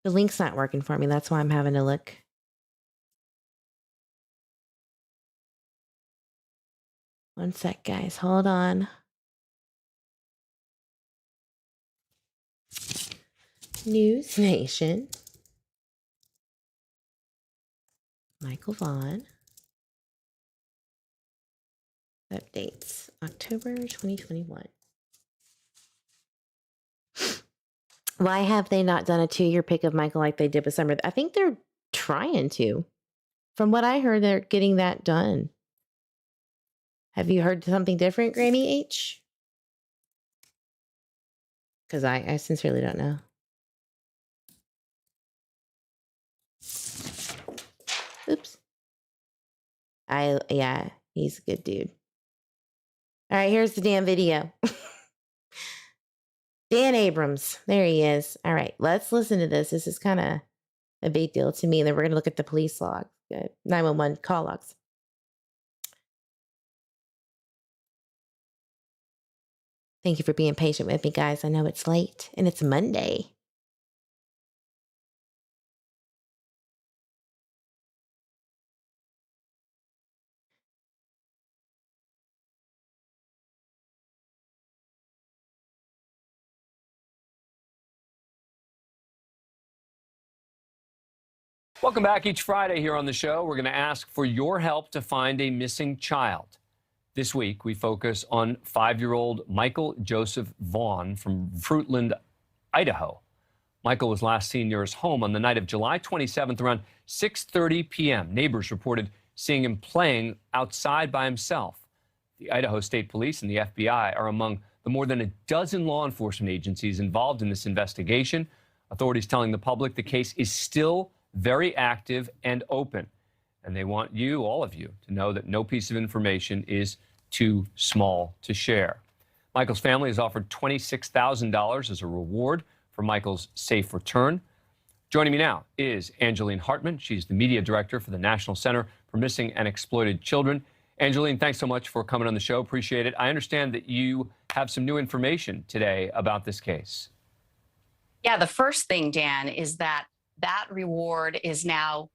The link's not working for me. That's why I'm having to look. One sec, guys. Hold on. News Nation. Michael Vaughan. Updates. October 2021. Why have they not done a 2-year pick of Michael like they did with Summer? I think they're trying to. From what I heard, they're getting that done. Have you heard something different, Grammy H? Because I sincerely don't know. Oops. Yeah, he's a good dude. All right, here's the damn video. Dan Abrams. There he is. All right, let's listen to this. This is kind of a big deal to me. And then we're going to look at the police log, 911 call logs. Thank you for being patient with me, guys. I know it's late and it's Monday. Welcome back. Each Friday here on the show, we're going to ask for your help to find a missing child. This week, we focus on 5-year-old Michael Joseph Vaughan from Fruitland, Idaho. Michael was last seen near his home on the night of July 27th around 6:30 p.m. Neighbors reported seeing him playing outside by himself. The Idaho State Police and the FBI are among the more than a dozen law enforcement agencies involved in this investigation. Authorities telling the public the case is still very active and open. And they want you, all of you, to know that no piece of information is too small to share. Michael's family has offered $26,000 as a reward for Michael's safe return. Joining me now is Angeline Hartman. She's the media director for the National Center for Missing and Exploited Children. Angeline, thanks so much for coming on the show. Appreciate it. I understand that you have some new information today about this case. Yeah, the first thing, Dan, is that reward has now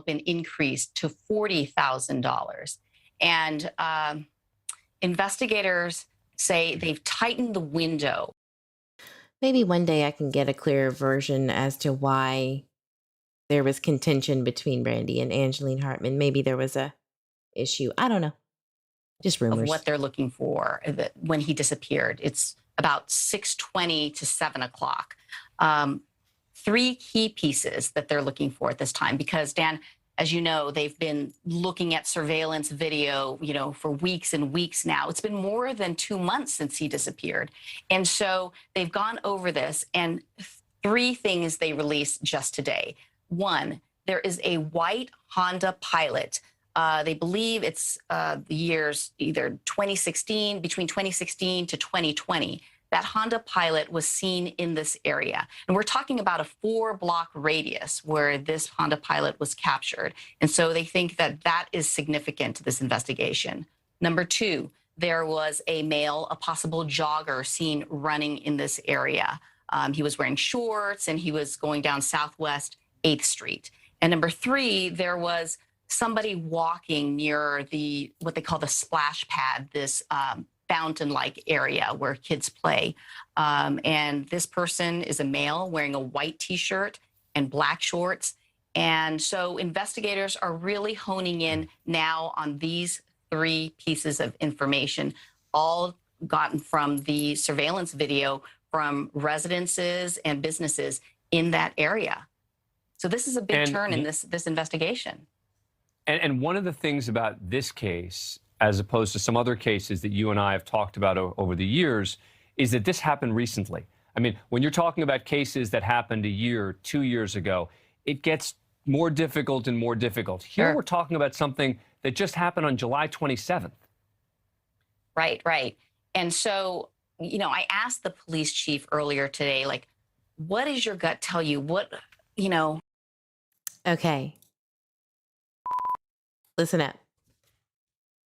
been increased to $40,000. And investigators say they've tightened the window. Maybe one day I can get a clearer version as to why there was contention between Brandy and Angeline Hartman. Maybe there was a issue. I don't know. Just rumors. Of what they're looking for when he disappeared. It's about 6:20 to 7 o'clock. 3 key pieces that they're looking for at this time, because Dan, as you know, they've been looking at surveillance video, for weeks and weeks now. It's been more than 2 months since he disappeared. And so they've gone over this, and 3 things they released just today. 1, there is a white Honda Pilot. They believe it's the years either between 2016 to 2020. That Honda Pilot was seen in this area. And we're talking about a 4-block radius where this Honda Pilot was captured. And so they think that is significant to this investigation. Number 2, there was a possible jogger seen running in this area. He was wearing shorts and he was going down Southwest 8th Street. And number 3, there was somebody walking near what they call the splash pad, this fountain-like area where kids play. And this person is a male wearing a white T-shirt and black shorts. And so investigators are really honing in now on these 3 pieces of information, all gotten from the surveillance video from residences and businesses in that area. So this is a big turn in this investigation. And one of the things about this case, as opposed to some other cases that you and I have talked about over the years, is that this happened recently. I mean, when you're talking about cases that happened a year, 2 years ago, it gets more difficult and more difficult. Here Sure. We're talking about something that just happened on July 27th. Right. And so, I asked the police chief earlier today, what does your gut tell you? Okay. Listen up.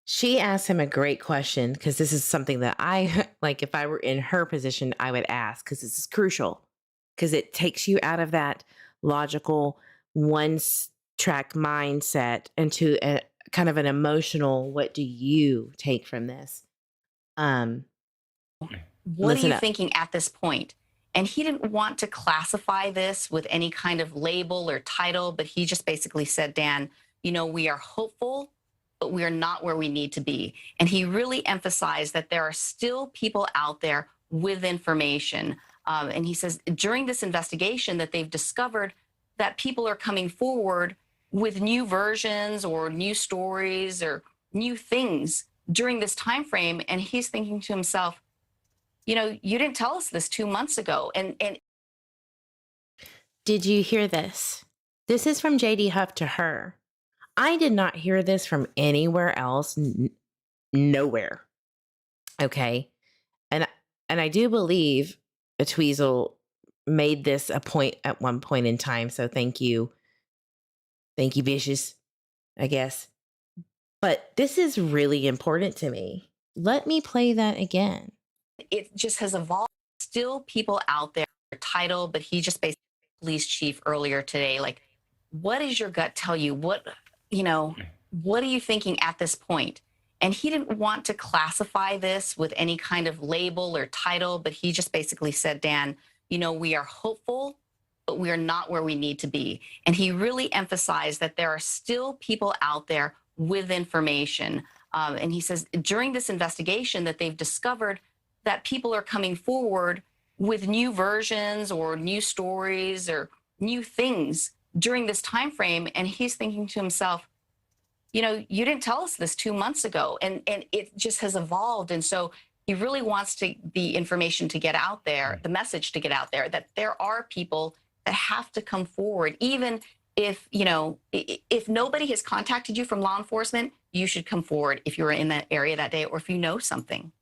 She asked him a great question, because this is something that I, if I were in her position, I would ask, because this is crucial, because it takes you out of that logical one-track mindset into a kind of an emotional, what do you take from this? What are you thinking at this point? And he didn't want to classify this with any kind of label or title, but he just basically said, Dan, we are hopeful, but we are not where we need to be. And he really emphasized that there are still people out there with information. And he says during this investigation that they've discovered that people are coming forward with new versions or new stories or new things during this time frame. And he's thinking to himself, you didn't tell us this 2 months ago. And Did you hear this? This is from JD Huff to her. I did not hear this from anywhere else, nowhere. Okay. And I do believe a Tweezle made this a point at one point in time. So thank you. Thank you, Vicious, I guess. But this is really important to me. Let me play that again. it just has evolved. Still people out there, title, but he just basically, police chief earlier today, like, what does your gut tell you? What, what are you thinking at this point? And he didn't want to classify this with any kind of label or title, but he just basically said, Dan, we are hopeful, but we are not where we need to be. And he really emphasized that there are still people out there with information. And he says during this investigation that they've discovered that people are coming forward with new versions or new stories or new things during this time frame. And he's thinking to himself, you didn't tell us this 2 months ago, and it just has evolved. And so he really wants the information to get out there, the message to get out there, that there are people that have to come forward. Even if, if nobody has contacted you from law enforcement, you should come forward if you were in that area that day or if you know something.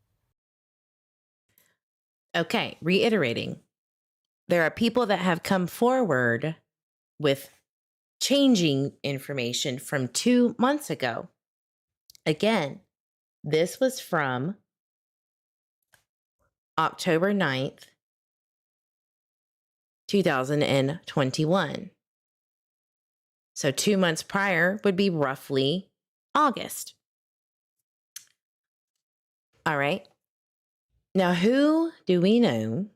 Okay, reiterating. There are people that have come forward with changing information from 2 months ago. Again, this was from October 9th, 2021. So 2 months prior would be roughly August. All right. Now, who do we know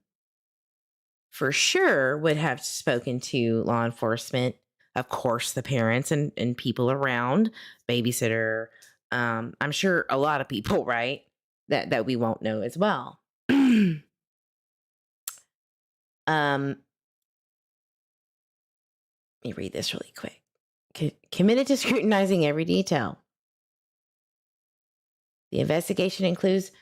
for sure would have spoken to law enforcement? Of course, the parents and people around, babysitter. I'm sure a lot of people, right? That we won't know as well. Let me read this really quick. Committed to scrutinizing every detail. The investigation includes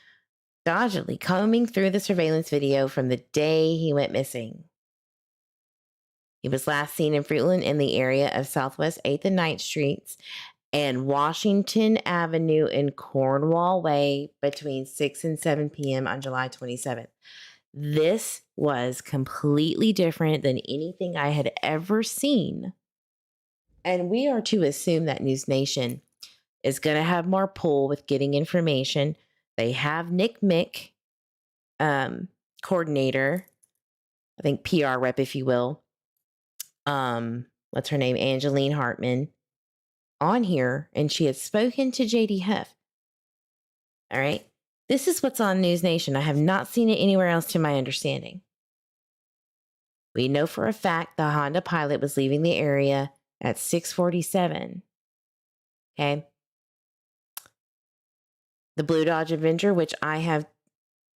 doggedly combing through the surveillance video from the day he went missing. He was last seen in Fruitland in the area of Southwest 8th and 9th Streets and Washington Avenue in Cornwall Way between 6 and 7 p.m. on July 27th. This was completely different than anything I had ever seen. And we are to assume that News Nation is going to have more pull with getting information. They have Nick Mick, coordinator, I think PR rep, if you will. What's her name? Angeline Hartman on here, and she had spoken to JD Huff. All right. This is what's on News Nation. I have not seen it anywhere else to my understanding. We know for a fact the Honda Pilot was leaving the area at 6:47. Okay. The Blue Dodge Avenger, which I have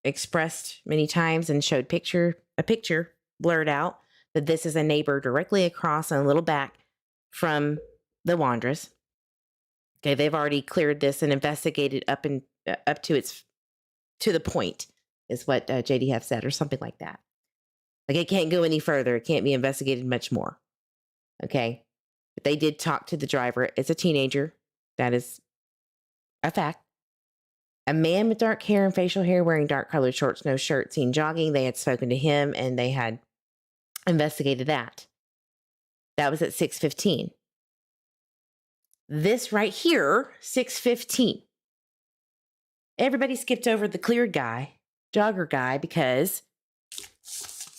expressed many times and showed a picture blurred out, that this is a neighbor directly across and a little back from the Wondras. Okay, they've already cleared this and investigated up to the point, is what JDF said, or something like that. Like, it can't go any further. It can't be investigated much more. Okay, but they did talk to the driver. It's a teenager. That is a fact. A man with dark hair and facial hair wearing dark colored shorts, no shirt, seen jogging. They had spoken to him and they had investigated that. That was at 6:15. This right here, 6:15. Everybody skipped over the cleared guy, jogger guy, because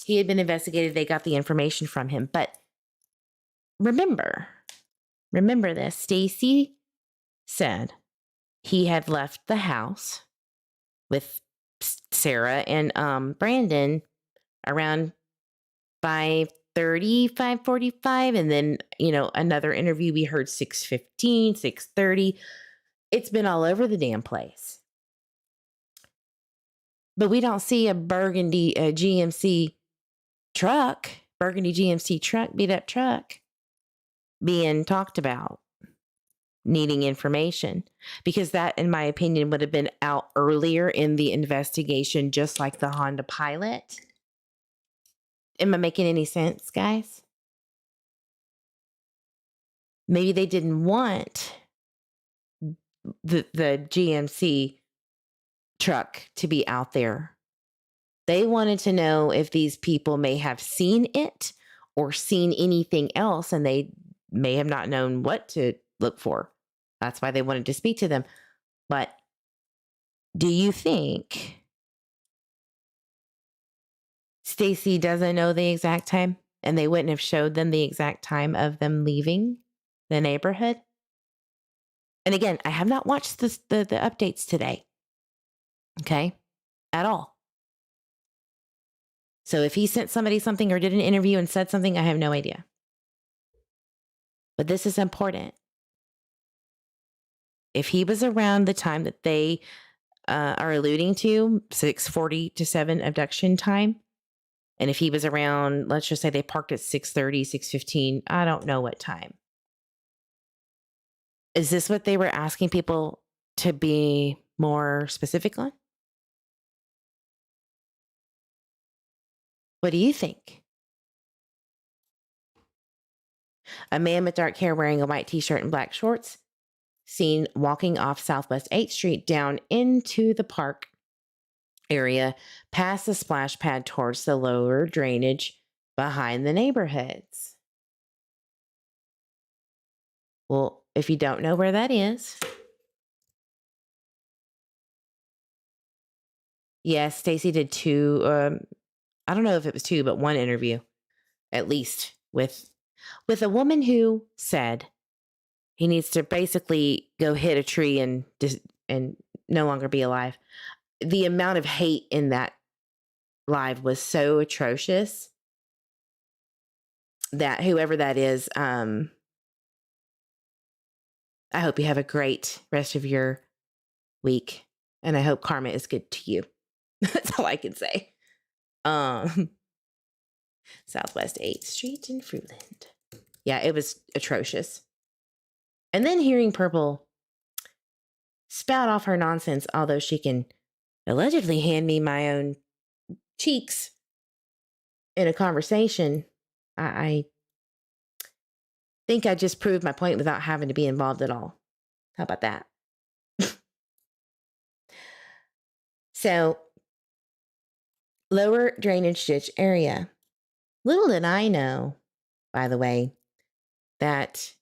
he had been investigated. They got the information from him. But remember this. Stacy said he had left the house with Sarah and Brandon around 5:30, 5:45. And then, another interview we heard 6:15, 6:30. It's been all over the damn place. But we don't see a burgundy GMC truck, beat up truck being talked about, needing information, because that, in my opinion, would have been out earlier in the investigation, just like the Honda Pilot. Am I making any sense, guys? Maybe they didn't want the GMC truck to be out there. They wanted to know if these people may have seen it or seen anything else, and they may have not known what to look for. That's why they wanted to speak to them. But do you think Stacy doesn't know the exact time, and they wouldn't have showed them the exact time of them leaving the neighborhood. And again, I have not watched the updates today. Okay? At all. So if he sent somebody something or did an interview and said something, I have no idea. But this is important. If he was around the time that they are alluding to, 6:40 to 7 abduction time, and if he was around, let's just say they parked at 6:30, 6:15, I don't know what time. Is this what they were asking people to be more specific on? What do you think? A man with dark hair wearing a white t-shirt and black shorts seen walking off Southwest 8th Street down into the park area past the splash pad towards the lower drainage behind the neighborhoods. Well, if you don't know where that is, yes, Stacy did two, I don't know if it was two, but one interview at least with a woman who said he needs to basically go hit a tree and no longer be alive. The amount of hate in that live was so atrocious that whoever that is, I hope you have a great rest of your week, and I hope karma is good to you. That's all I can say. Southwest 8th Street in Fruitland. Yeah, it was atrocious. And then hearing Purple spout off her nonsense, although she can allegedly hand me my own cheeks in a conversation, I think I just proved my point without having to be involved at all. How about that? So, lower drainage ditch area. Little did I know, by the way, that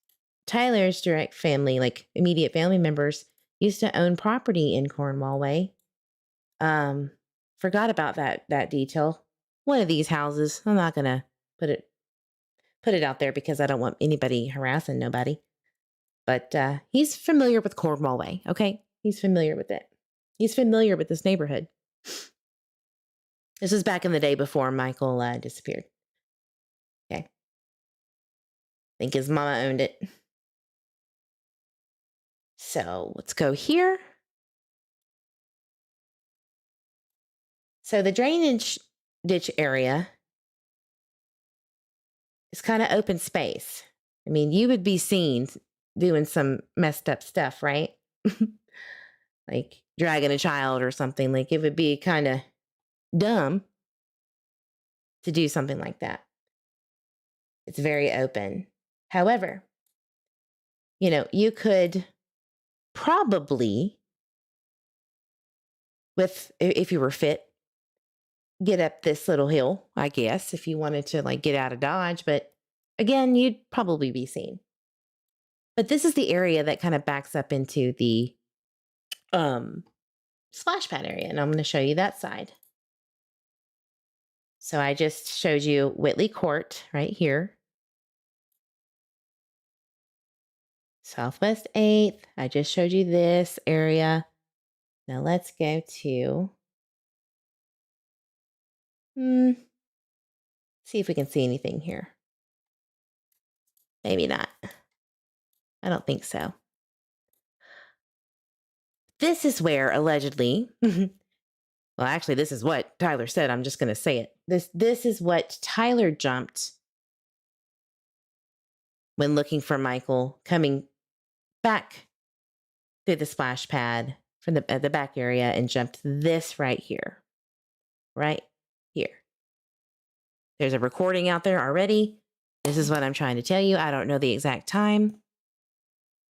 Tyler's direct family, like immediate family members, used to own property in Cornwall Way. Forgot about that detail. One of these houses. I'm not gonna put it out there because I don't want anybody harassing nobody. But he's familiar with Cornwall Way. Okay, he's familiar with it. He's familiar with this neighborhood. This was back in the day before Michael disappeared. Okay, I think his mama owned it. So let's go here. So the drainage ditch area is kind of open space. I mean, you would be seen doing some messed up stuff, right? Like dragging a child or something. Like it would be kind of dumb to do something like that. It's very open. However, you could probably, if you were fit, get up this little hill, I guess, if you wanted to like get out of Dodge. But again, you'd probably be seen. But this is the area that kind of backs up into the splash pad area. And I'm going to show you that side. So I just showed you Whitley Court right here. Southwest 8th. I just showed you this area. Now let's go to see if we can see anything here. Maybe not. I don't think so. This is where allegedly, well, actually, this is what Tyler said. I'm just going to say it. This is what Tyler jumped when looking for Michael, coming back through the splash pad from the back area, and jumped this right here. Right here. There's a recording out there already. This is what I'm trying to tell you. I don't know the exact time,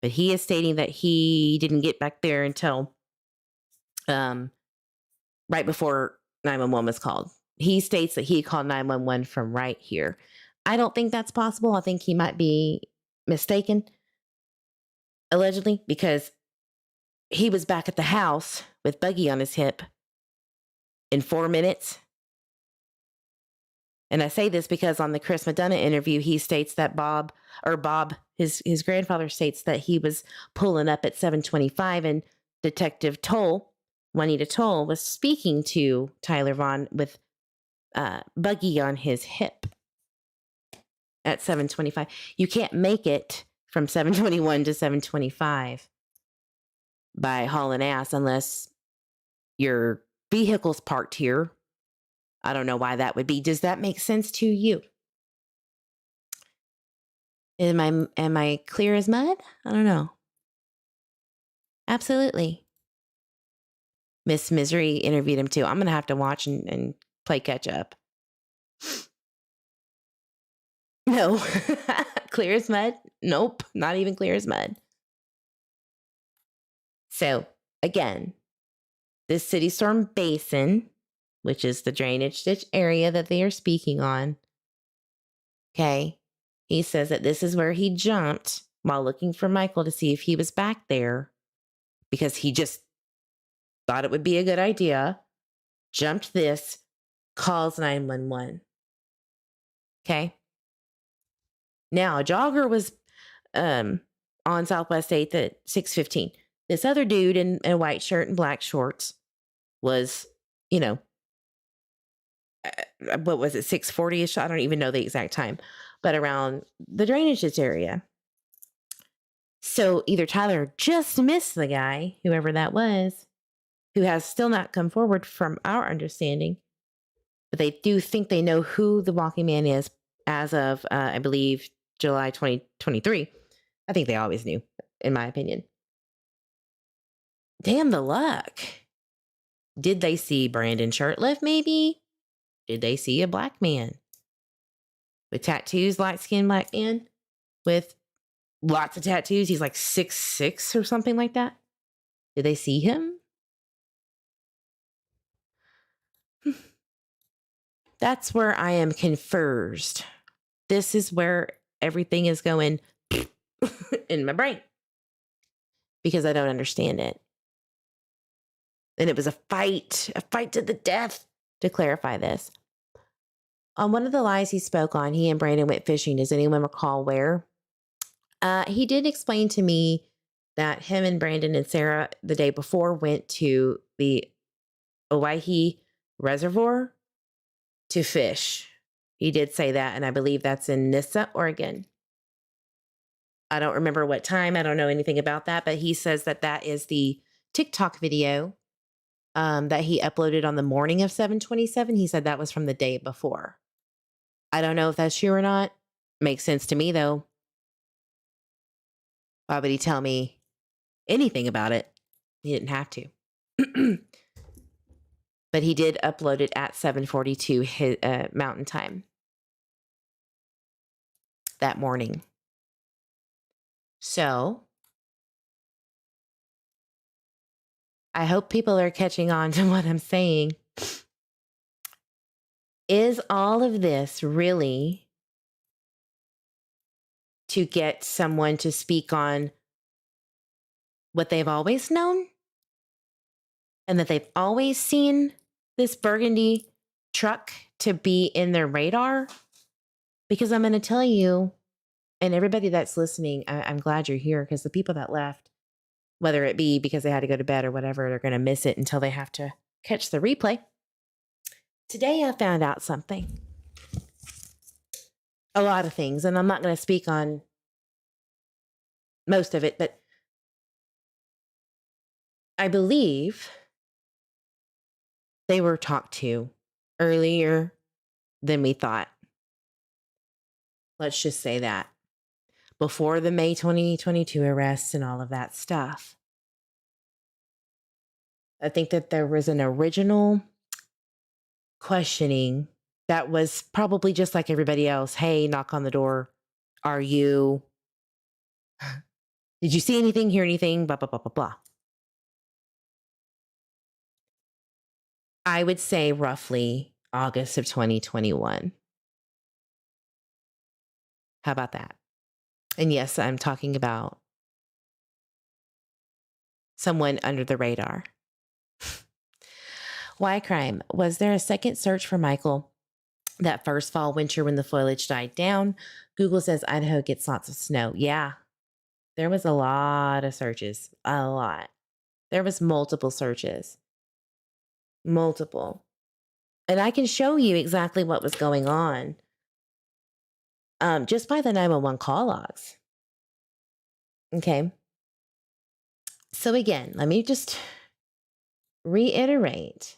but he is stating that he didn't get back there until right before 911 was called. He states that he called 911 from right here. I don't think that's possible. I think he might be mistaken, allegedly, because he was back at the house with Buggy on his hip in 4 minutes. And I say this because on the Chris Madonna interview, he states that Bob, his grandfather states that he was pulling up at 7:25 and Detective Juanita Toll, was speaking to Tyler Vaughan with Buggy on his hip at 7:25. You can't make it from 7:21 to 7:25 by hauling ass unless your vehicle's parked here. I don't know why that would be. Does that make sense to you? Am I clear as mud? I don't know. Absolutely. Miss Misery interviewed him too. I'm going to have to watch and play catch up. No. Clear as mud? Nope. Not even clear as mud. So, again, this city storm basin, which is the drainage ditch area that they are speaking on, okay, he says that this is where he jumped while looking for Michael to see if he was back there because he just thought it would be a good idea, jumped this, calls 911. Okay. Now, a jogger was on Southwest 8th at 6:15. This other dude in a white shirt and black shorts was, what was it, 6:40-ish? I don't even know the exact time, but around the drainage ditch area. So either Tyler just missed the guy, whoever that was, who has still not come forward from our understanding, but they do think they know who the walking man is as of, I believe, July 2023. I think they always knew, in my opinion. Damn the luck. Did they see Brandon shirtless, maybe? Did they see a black man with tattoos, light-skinned black man with lots of tattoos? He's like 6'6" or something like that. Did they see him? That's where I am confused. This is where everything is going in my brain because I don't understand it. And it was a fight to the death to clarify this. On one of the lies he spoke on, he and Brandon went fishing. Does anyone recall where? He did explain to me that him and Brandon and Sarah the day before went to the Owyhee Reservoir to fish. He did say that, and I believe that's in Nissa, Oregon. I don't remember what time. I don't know anything about that, but he says that that is the TikTok video that he uploaded on the morning of 7/27. He said that was from the day before. I don't know if that's true or not. Makes sense to me, though. Why would he tell me anything about it? He didn't have to. But he did upload it at 7:42 Mountain Time that morning. So I hope people are catching on to what I'm saying. Is all of this really to get someone to speak on what they've always known and that they've always seen this burgundy truck to be in their radar? Because I'm going to tell you, and everybody that's listening, I'm glad you're here, because the people that left, whether it be because they had to go to bed or whatever, they're going to miss it until they have to catch the replay. Today I found out something. A lot of things, and I'm not going to speak on most of it, but I believe they were talked to earlier than we thought. Let's just say that. Before the May 2022 arrests and all of that stuff. I think that there was an original questioning that was probably just like everybody else. Hey, knock on the door. Are you? Did you see anything, hear anything? Blah, blah, blah, blah, blah. I would say roughly August of 2021. How about that? And yes, I'm talking about someone under the radar. Why crime? Was there a second search for Michael that first fall, winter when the foliage died down. Google says Idaho gets lots of snow. Yeah, there was a lot of searches, a lot. There was multiple searches, multiple. And I can show you exactly what was going on just by the 911 call logs. Okay. So again, let me just reiterate.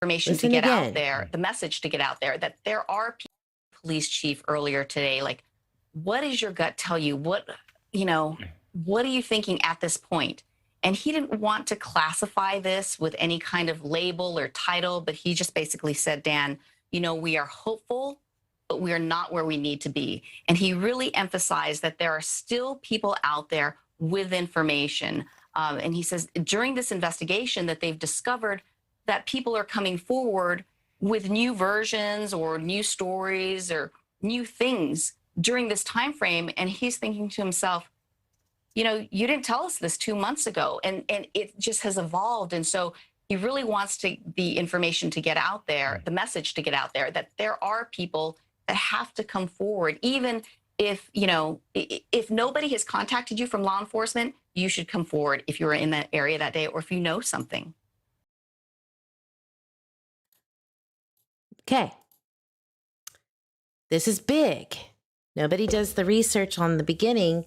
Information Listen to get again. out there, the message to get out there that there are people, police chief earlier today, like, what does your gut tell you? What are you thinking at this point? And he didn't want to classify this with any kind of label or title, but he just basically said, Dan, we are hopeful, but we are not where we need to be. And he really emphasized that there are still people out there with information. And he says during this investigation that they've discovered that people are coming forward with new versions or new stories or new things during this time frame. And he's thinking to himself, you didn't tell us this 2 months ago, and it just has evolved. And so he really wants the information to get out there, the message to get out there, that there are people that have to come forward. Even if nobody has contacted you from law enforcement, you should come forward if you were in that area that day or if you know something. Okay. This is big. Nobody does the research on the beginning.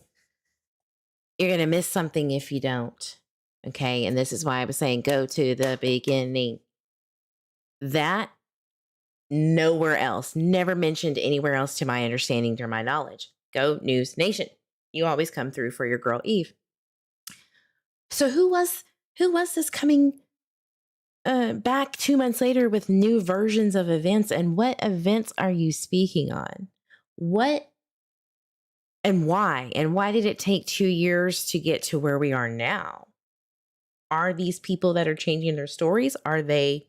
You're going to miss something if you don't. Okay. And this is why I was saying go to the beginning. That nowhere else, never mentioned anywhere else to my understanding or my knowledge. Go News Nation. You always come through for your girl Eve. So who was this coming back 2 months later with new versions of events? And what events are you speaking on? What and why? And why did it take 2 years to get to where we are now? Are these people that are changing their stories? Are they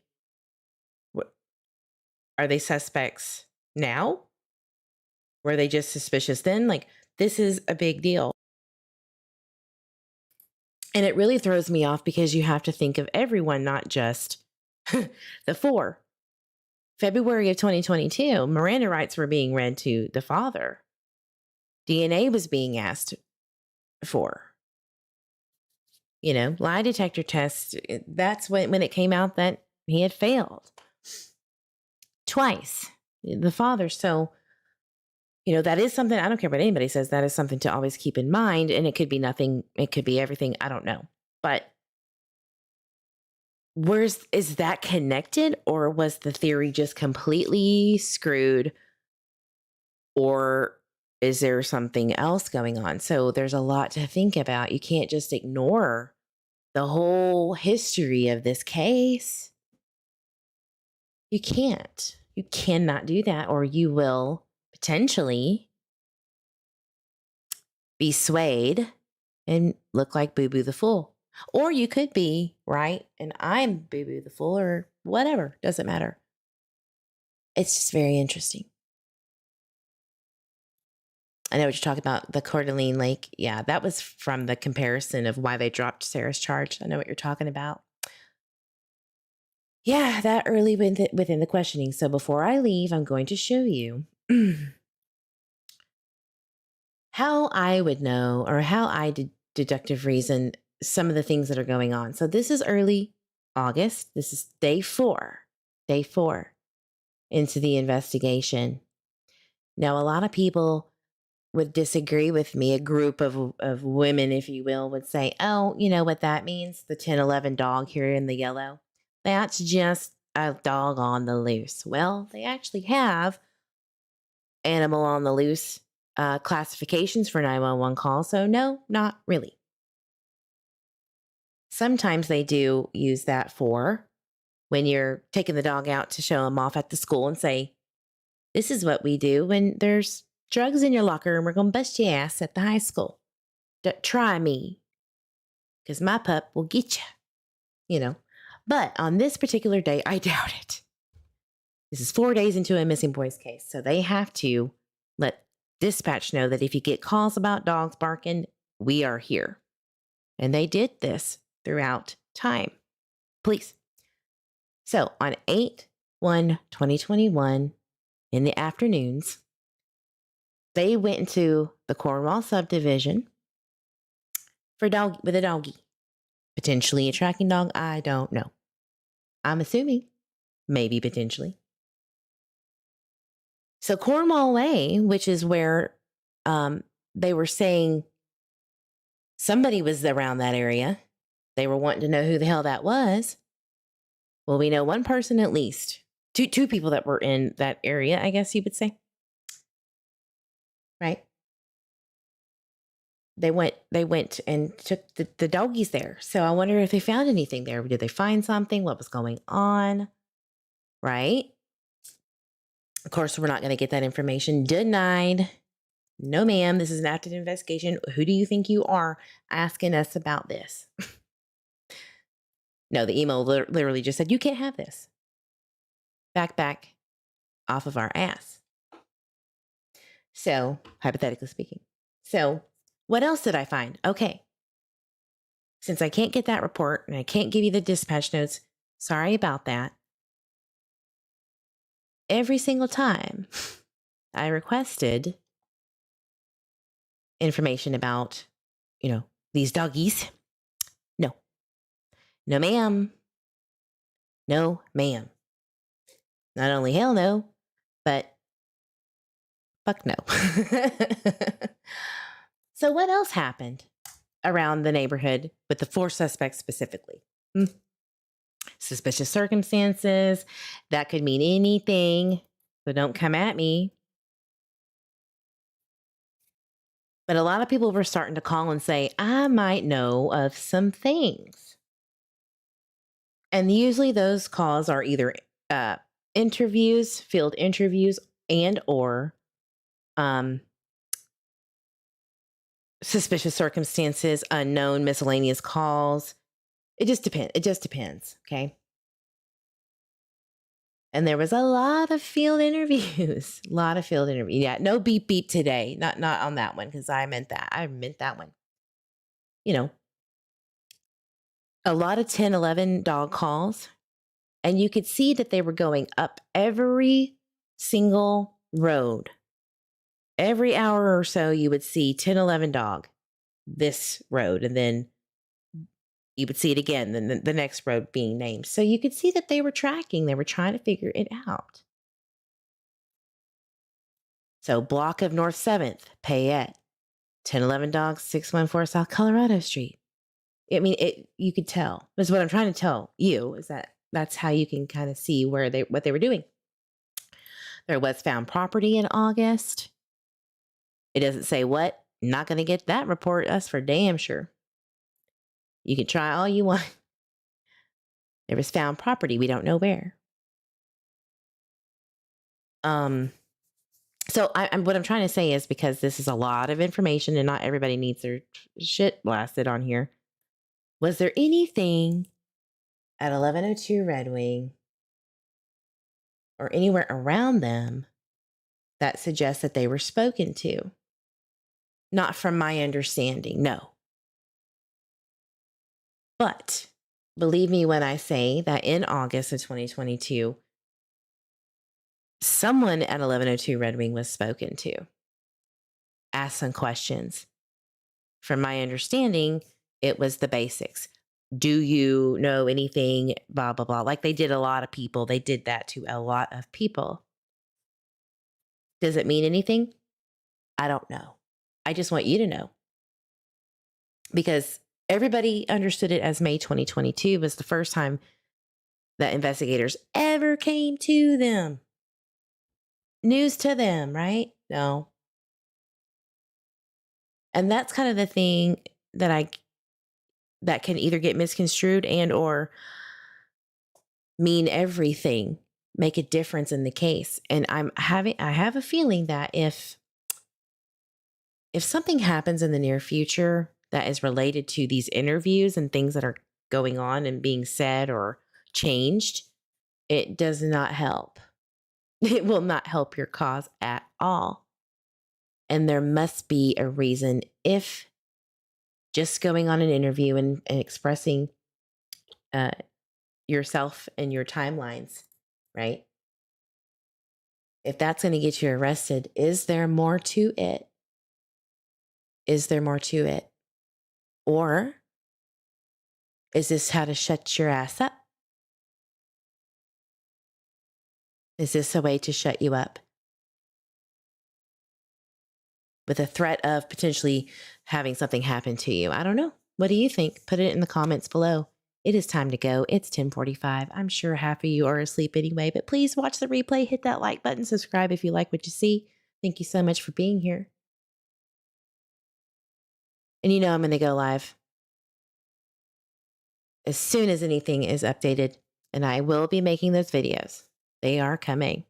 suspects now? Were they just suspicious then? Like, this is a big deal. And it really throws me off because you have to think of everyone, not just the four. February of 2022, Miranda rights were being read to the father. DNA was being asked for. Lie detector tests. That's when it came out that he had failed twice, the father. So, that is something, I don't care what anybody says, that is something to always keep in mind. And it could be nothing. It could be everything. I don't know. But is that connected, or was the theory just completely screwed, or is there something else going on? So there's a lot to think about. You can't just ignore the whole history of this case. You can't. You cannot do that, or you will potentially be swayed and look like Boo Boo the Fool. Or you could be right and I'm Boo Boo the Fool, or whatever. Doesn't matter. It's just very interesting. I know what you're talking about, the Coeur d'Alene Lake. Yeah, that was from the comparison of why they dropped Sarah's charge. I know what you're talking about. Yeah, that early within the questioning. So before I leave, I'm going to show you how I would know, or how I deductive reason some of the things that are going on. So this is early August. This is day four into the investigation. Now, a lot of people would disagree with me. A group of women, if you will, would say, oh, you know what that means? The 10-11 dog here in the yellow. That's just a dog on the loose. Well, they actually have animal on the loose classifications for 911 calls. So no, not really. Sometimes they do use that for when you're taking the dog out to show them off at the school and say, this is what we do when there's drugs in your locker and we're going to bust your ass at the high school. Try me, because my pup will get you, But on this particular day, I doubt it. This is 4 days into a missing boys case. So they have to let dispatch know that if you get calls about dogs barking, we are here. And they did this throughout time. Police. So on 8/1/2021, in the afternoons, they went into the Cornwall subdivision with a doggie. Potentially a tracking dog, I don't know. I'm assuming, maybe potentially. So Cornwall Way, which is where they were saying somebody was around that area. They were wanting to know who the hell that was. Well, we know one person at least. Two people that were in that area, I guess you would say. Right? They went and took the doggies there. So I wonder if they found anything there. Did they find something? What was going on? Right? Of course, we're not going to get that information. Denied. No, ma'am. This is an active investigation. Who do you think you are asking us about this? No, the email literally just said, you can't have this. Back off of our ass. So, hypothetically speaking. So, what else did I find? Okay. Since I can't get that report and I can't give you the dispatch notes, sorry about that. Every single time I requested information about, these doggies, no, ma'am. No, ma'am. Not only hell no, but fuck no. So what else happened around the neighborhood with the 4 suspects specifically? Suspicious circumstances. That could mean anything. So don't come at me. But a lot of people were starting to call and say, I might know of some things. And usually those calls are either interviews, field interviews, and or suspicious circumstances, unknown miscellaneous calls. It just depends. Okay. And there was a lot of field interviews. Yeah, no beep beep today. Not on that one, because I meant that. I meant that one. A lot of 10, 11 dog calls. And you could see that they were going up every single road. Every hour or so, you would see 10, 11 dog, this road, and then you would see it again, then the next road being named. So you could see that they were tracking. They were trying to figure it out. So block of North 7th, Payette, 10, 11 dogs, 614 South Colorado Street. I mean, you could tell. That's what I'm trying to tell you, is that's how you can kind of see what they were doing. There was found property in August. It doesn't say what. Not going to get that report. That's for damn sure. You can try all you want. There was found property. We don't know where. So what I'm trying to say is, because this is a lot of information and not everybody needs their shit blasted on here. Was there anything at 1102 Red Wing or anywhere around them that suggests that they were spoken to? Not from my understanding, no. But believe me when I say that in August of 2022, someone at 1102 Red Wing was spoken to, asked some questions. From my understanding, it was the basics. Do you know anything, blah, blah, blah. Like they did a lot of people. They did that to a lot of people. Does it mean anything? I don't know. I just want you to know. Because everybody understood it as May 2022 was the first time that investigators ever came to them. News to them, right? No. And that's kind of the thing that can either get misconstrued and or mean everything, make a difference in the case. And I have a feeling that if something happens in the near future that is related to these interviews and things that are going on and being said or changed, it does not help. It will not help your cause at all. And there must be a reason. If just going on an interview and expressing yourself and your timelines, right? If that's going to get you arrested, is there more to it? Is there more to it? Or is this how to shut your ass up? Is this a way to shut you up? With a threat of potentially having something happen to you. I don't know. What do you think? Put it in the comments below. It is time to go. It's 10:45. I'm sure half of you are asleep anyway, but please watch the replay. Hit that like button. Subscribe if you like what you see. Thank you so much for being here. And you know I'm going to go live as soon as anything is updated, and I will be making those videos. They are coming.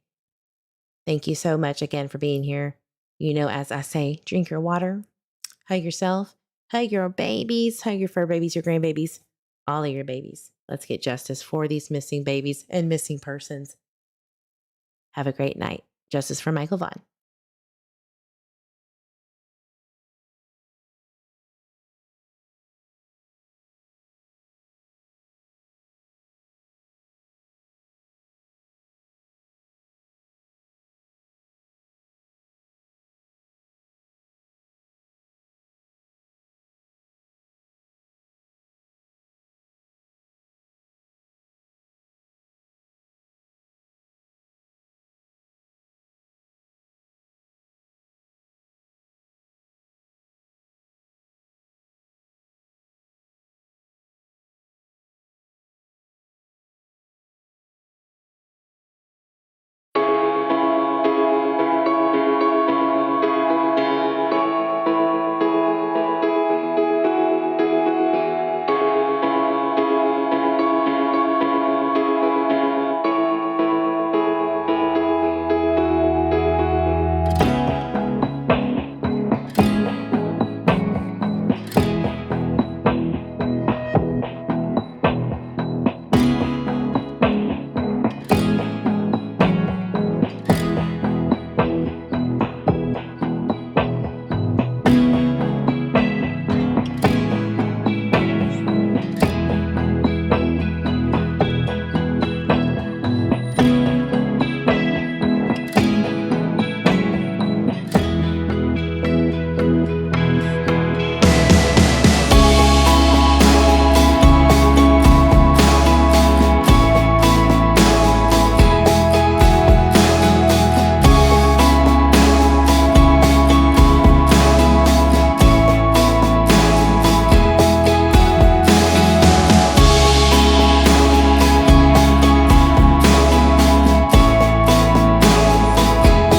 Thank you so much again for being here. You know, as I say, drink your water, hug yourself, hug your babies, hug your fur babies, your grandbabies, all of your babies. Let's get justice for these missing babies and missing persons. Have a great night. Justice for Michael Vaughan.